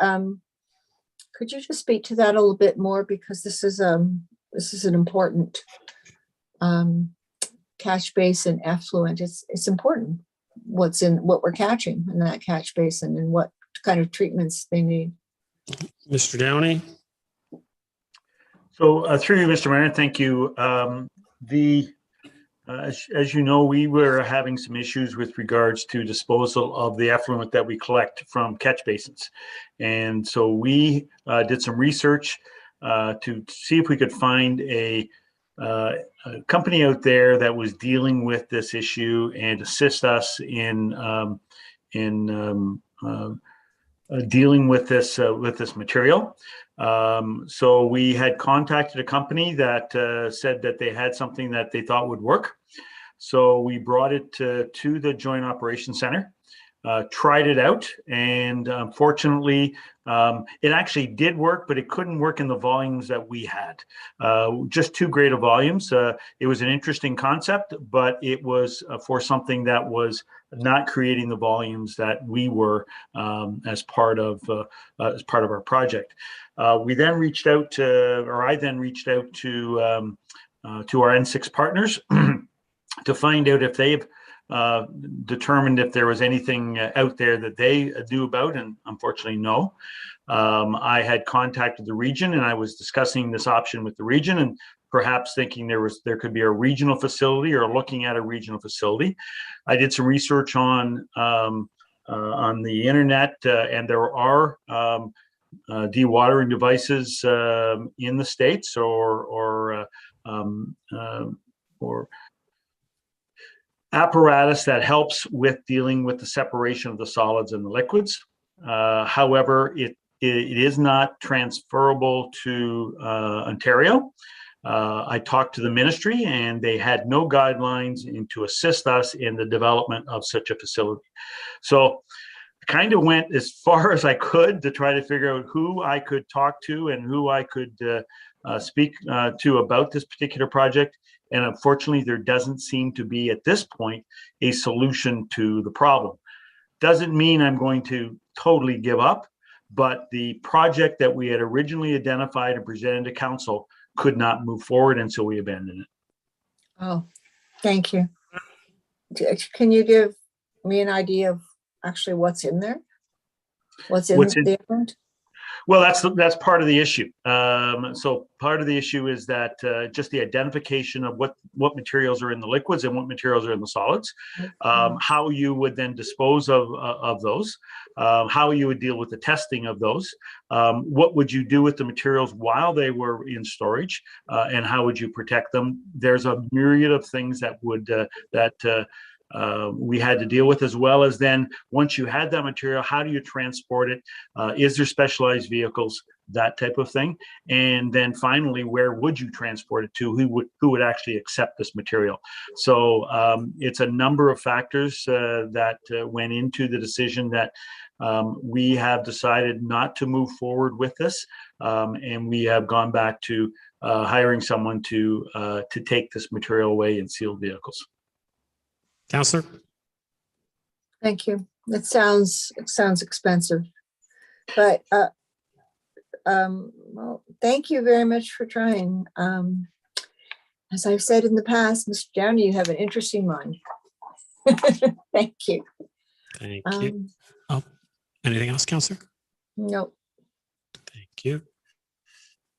could you just speak to that a little bit more, because this is an important catch basin effluent. It's important what we're catching in that catch basin and what kind of treatments they need. Mr. Downey? So through you, Mr. Mayor, thank you. As you know, we were having some issues with regards to disposal of the effluent that we collect from catch basins. And so we did some research to see if we could find a company out there that was dealing with this issue and assist us in dealing with this material. So we had contacted a company that said that they had something that they thought would work. So we brought it to the Joint Operations Center, tried it out, and unfortunately, it actually did work, but it couldn't work in the volumes that we had. Just too great of volumes. It was an interesting concept, but it was for something that was not creating the volumes that we were as part of our project. We then reached out to, or I then reached out to our N6 partners to find out if they've determined if there was anything out there that they knew about, and unfortunately, no. I had contacted the region and I was discussing this option with the region and perhaps thinking there could be a regional facility or looking at a regional facility. I did some research on the internet and there are dewatering devices in the States or apparatus that helps with dealing with the separation of the solids and the liquids. However, it is not transferable to Ontario. I talked to the ministry and they had no guidelines to assist us in the development of such a facility. So I kind of went as far as I could to try to figure out who I could talk to and who I could speak to about this particular project. And unfortunately, there doesn't seem to be at this point a solution to the problem. Doesn't mean I'm going to totally give up, but the project that we had originally identified and presented to council could not move forward, and so we abandoned it. Oh, thank you. Can you give me an idea of actually what's in there? What's in the effluent? Well, that's part of the issue. So part of the issue is that just the identification of what materials are in the liquids and what materials are in the solids, how you would then dispose of those, how you would deal with the testing of those, what would you do with the materials while they were in storage, and how would you protect them? There's a myriad of things that would we had to deal with, as well as then once you had that material, how do you transport it? Is there specialized vehicles, that type of thing? And then finally, where would you transport it to? Who would actually accept this material? So it's a number of factors that went into the decision that we have decided not to move forward with this, and we have gone back to hiring someone to take this material away in sealed vehicles. Councillor? Thank you. It sounds expensive, but well, thank you very much for trying. As I've said in the past, Mr. Downey, you have an interesting mind. Thank you. Thank you. Anything else, Counselor? No. Thank you.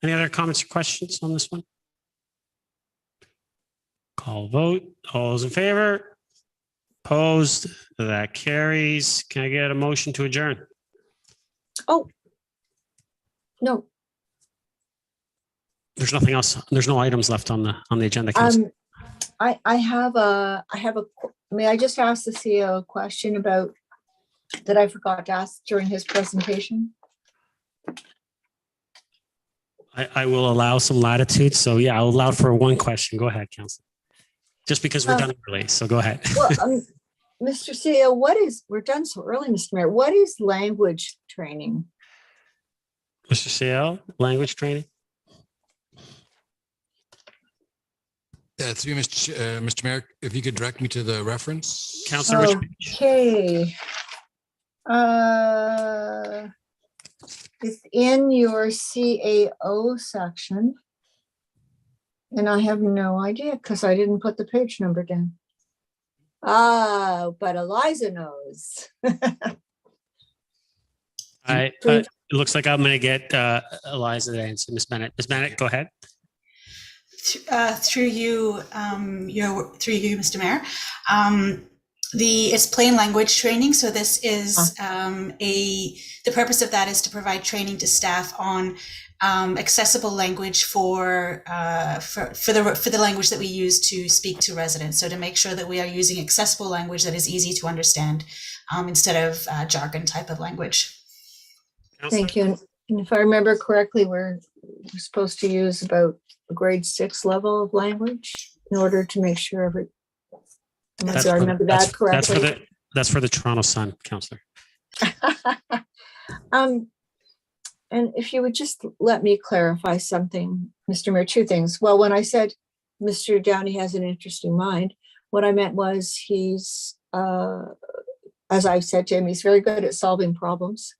Any other comments or questions on this one? Call vote. All those in favor? Opposed? That carries. Can I get a motion to adjourn? Oh. No. There's nothing else. There's no items left on the agenda, Counselor. I have a, may I just ask the CEO a question about, that I forgot to ask during his presentation? I will allow some latitude. So yeah, I'll allow for one question. Go ahead, Counselor. Just because we're done early. So go ahead. Well, Mr. CEO, we're done so early, Mr. Mayor. What is language training? Mr. CL, language training. Through Mr. Mayor, if you could direct me to the reference. Counselor, which page? Okay. It's in your CAO section. And I have no idea because I didn't put the page number down. But Eliza knows. It looks like I'm going to get Eliza to answer. Ms. Bennett. Ms. Bennett, go ahead. Through you, Mr. Mayor. It's plain language training. So this is the purpose of that is to provide training to staff on accessible language for the language that we use to speak to residents. So to make sure that we are using accessible language that is easy to understand instead of jargon type of language. Thank you. And if I remember correctly, we're supposed to use about a grade 6 level of language in order to make sure I remember that correctly. That's for the Toronto Sun, Counselor. And if you would just let me clarify something, Mr. Mayor, 2 things. Well, when I said Mr. Downey has an interesting mind, what I meant was he's, as I've said to him, he's very good at solving problems.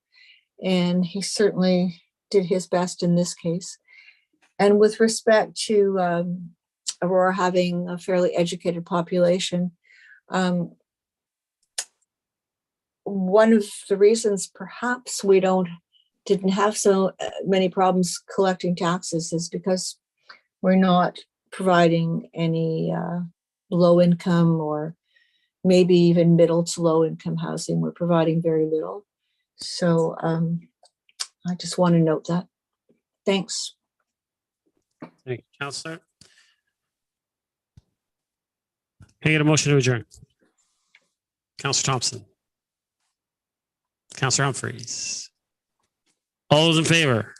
And he certainly did his best in this case. And with respect to Aurora having a fairly educated population, one of the reasons perhaps we didn't have so many problems collecting taxes is because we're not providing any low income or maybe even middle to low income housing. We're providing very little. So I just want to note that. Thanks. Thank you, Counselor. Can I get a motion to adjourn? Counselor Thompson. Counselor Humphreys. All those in favor?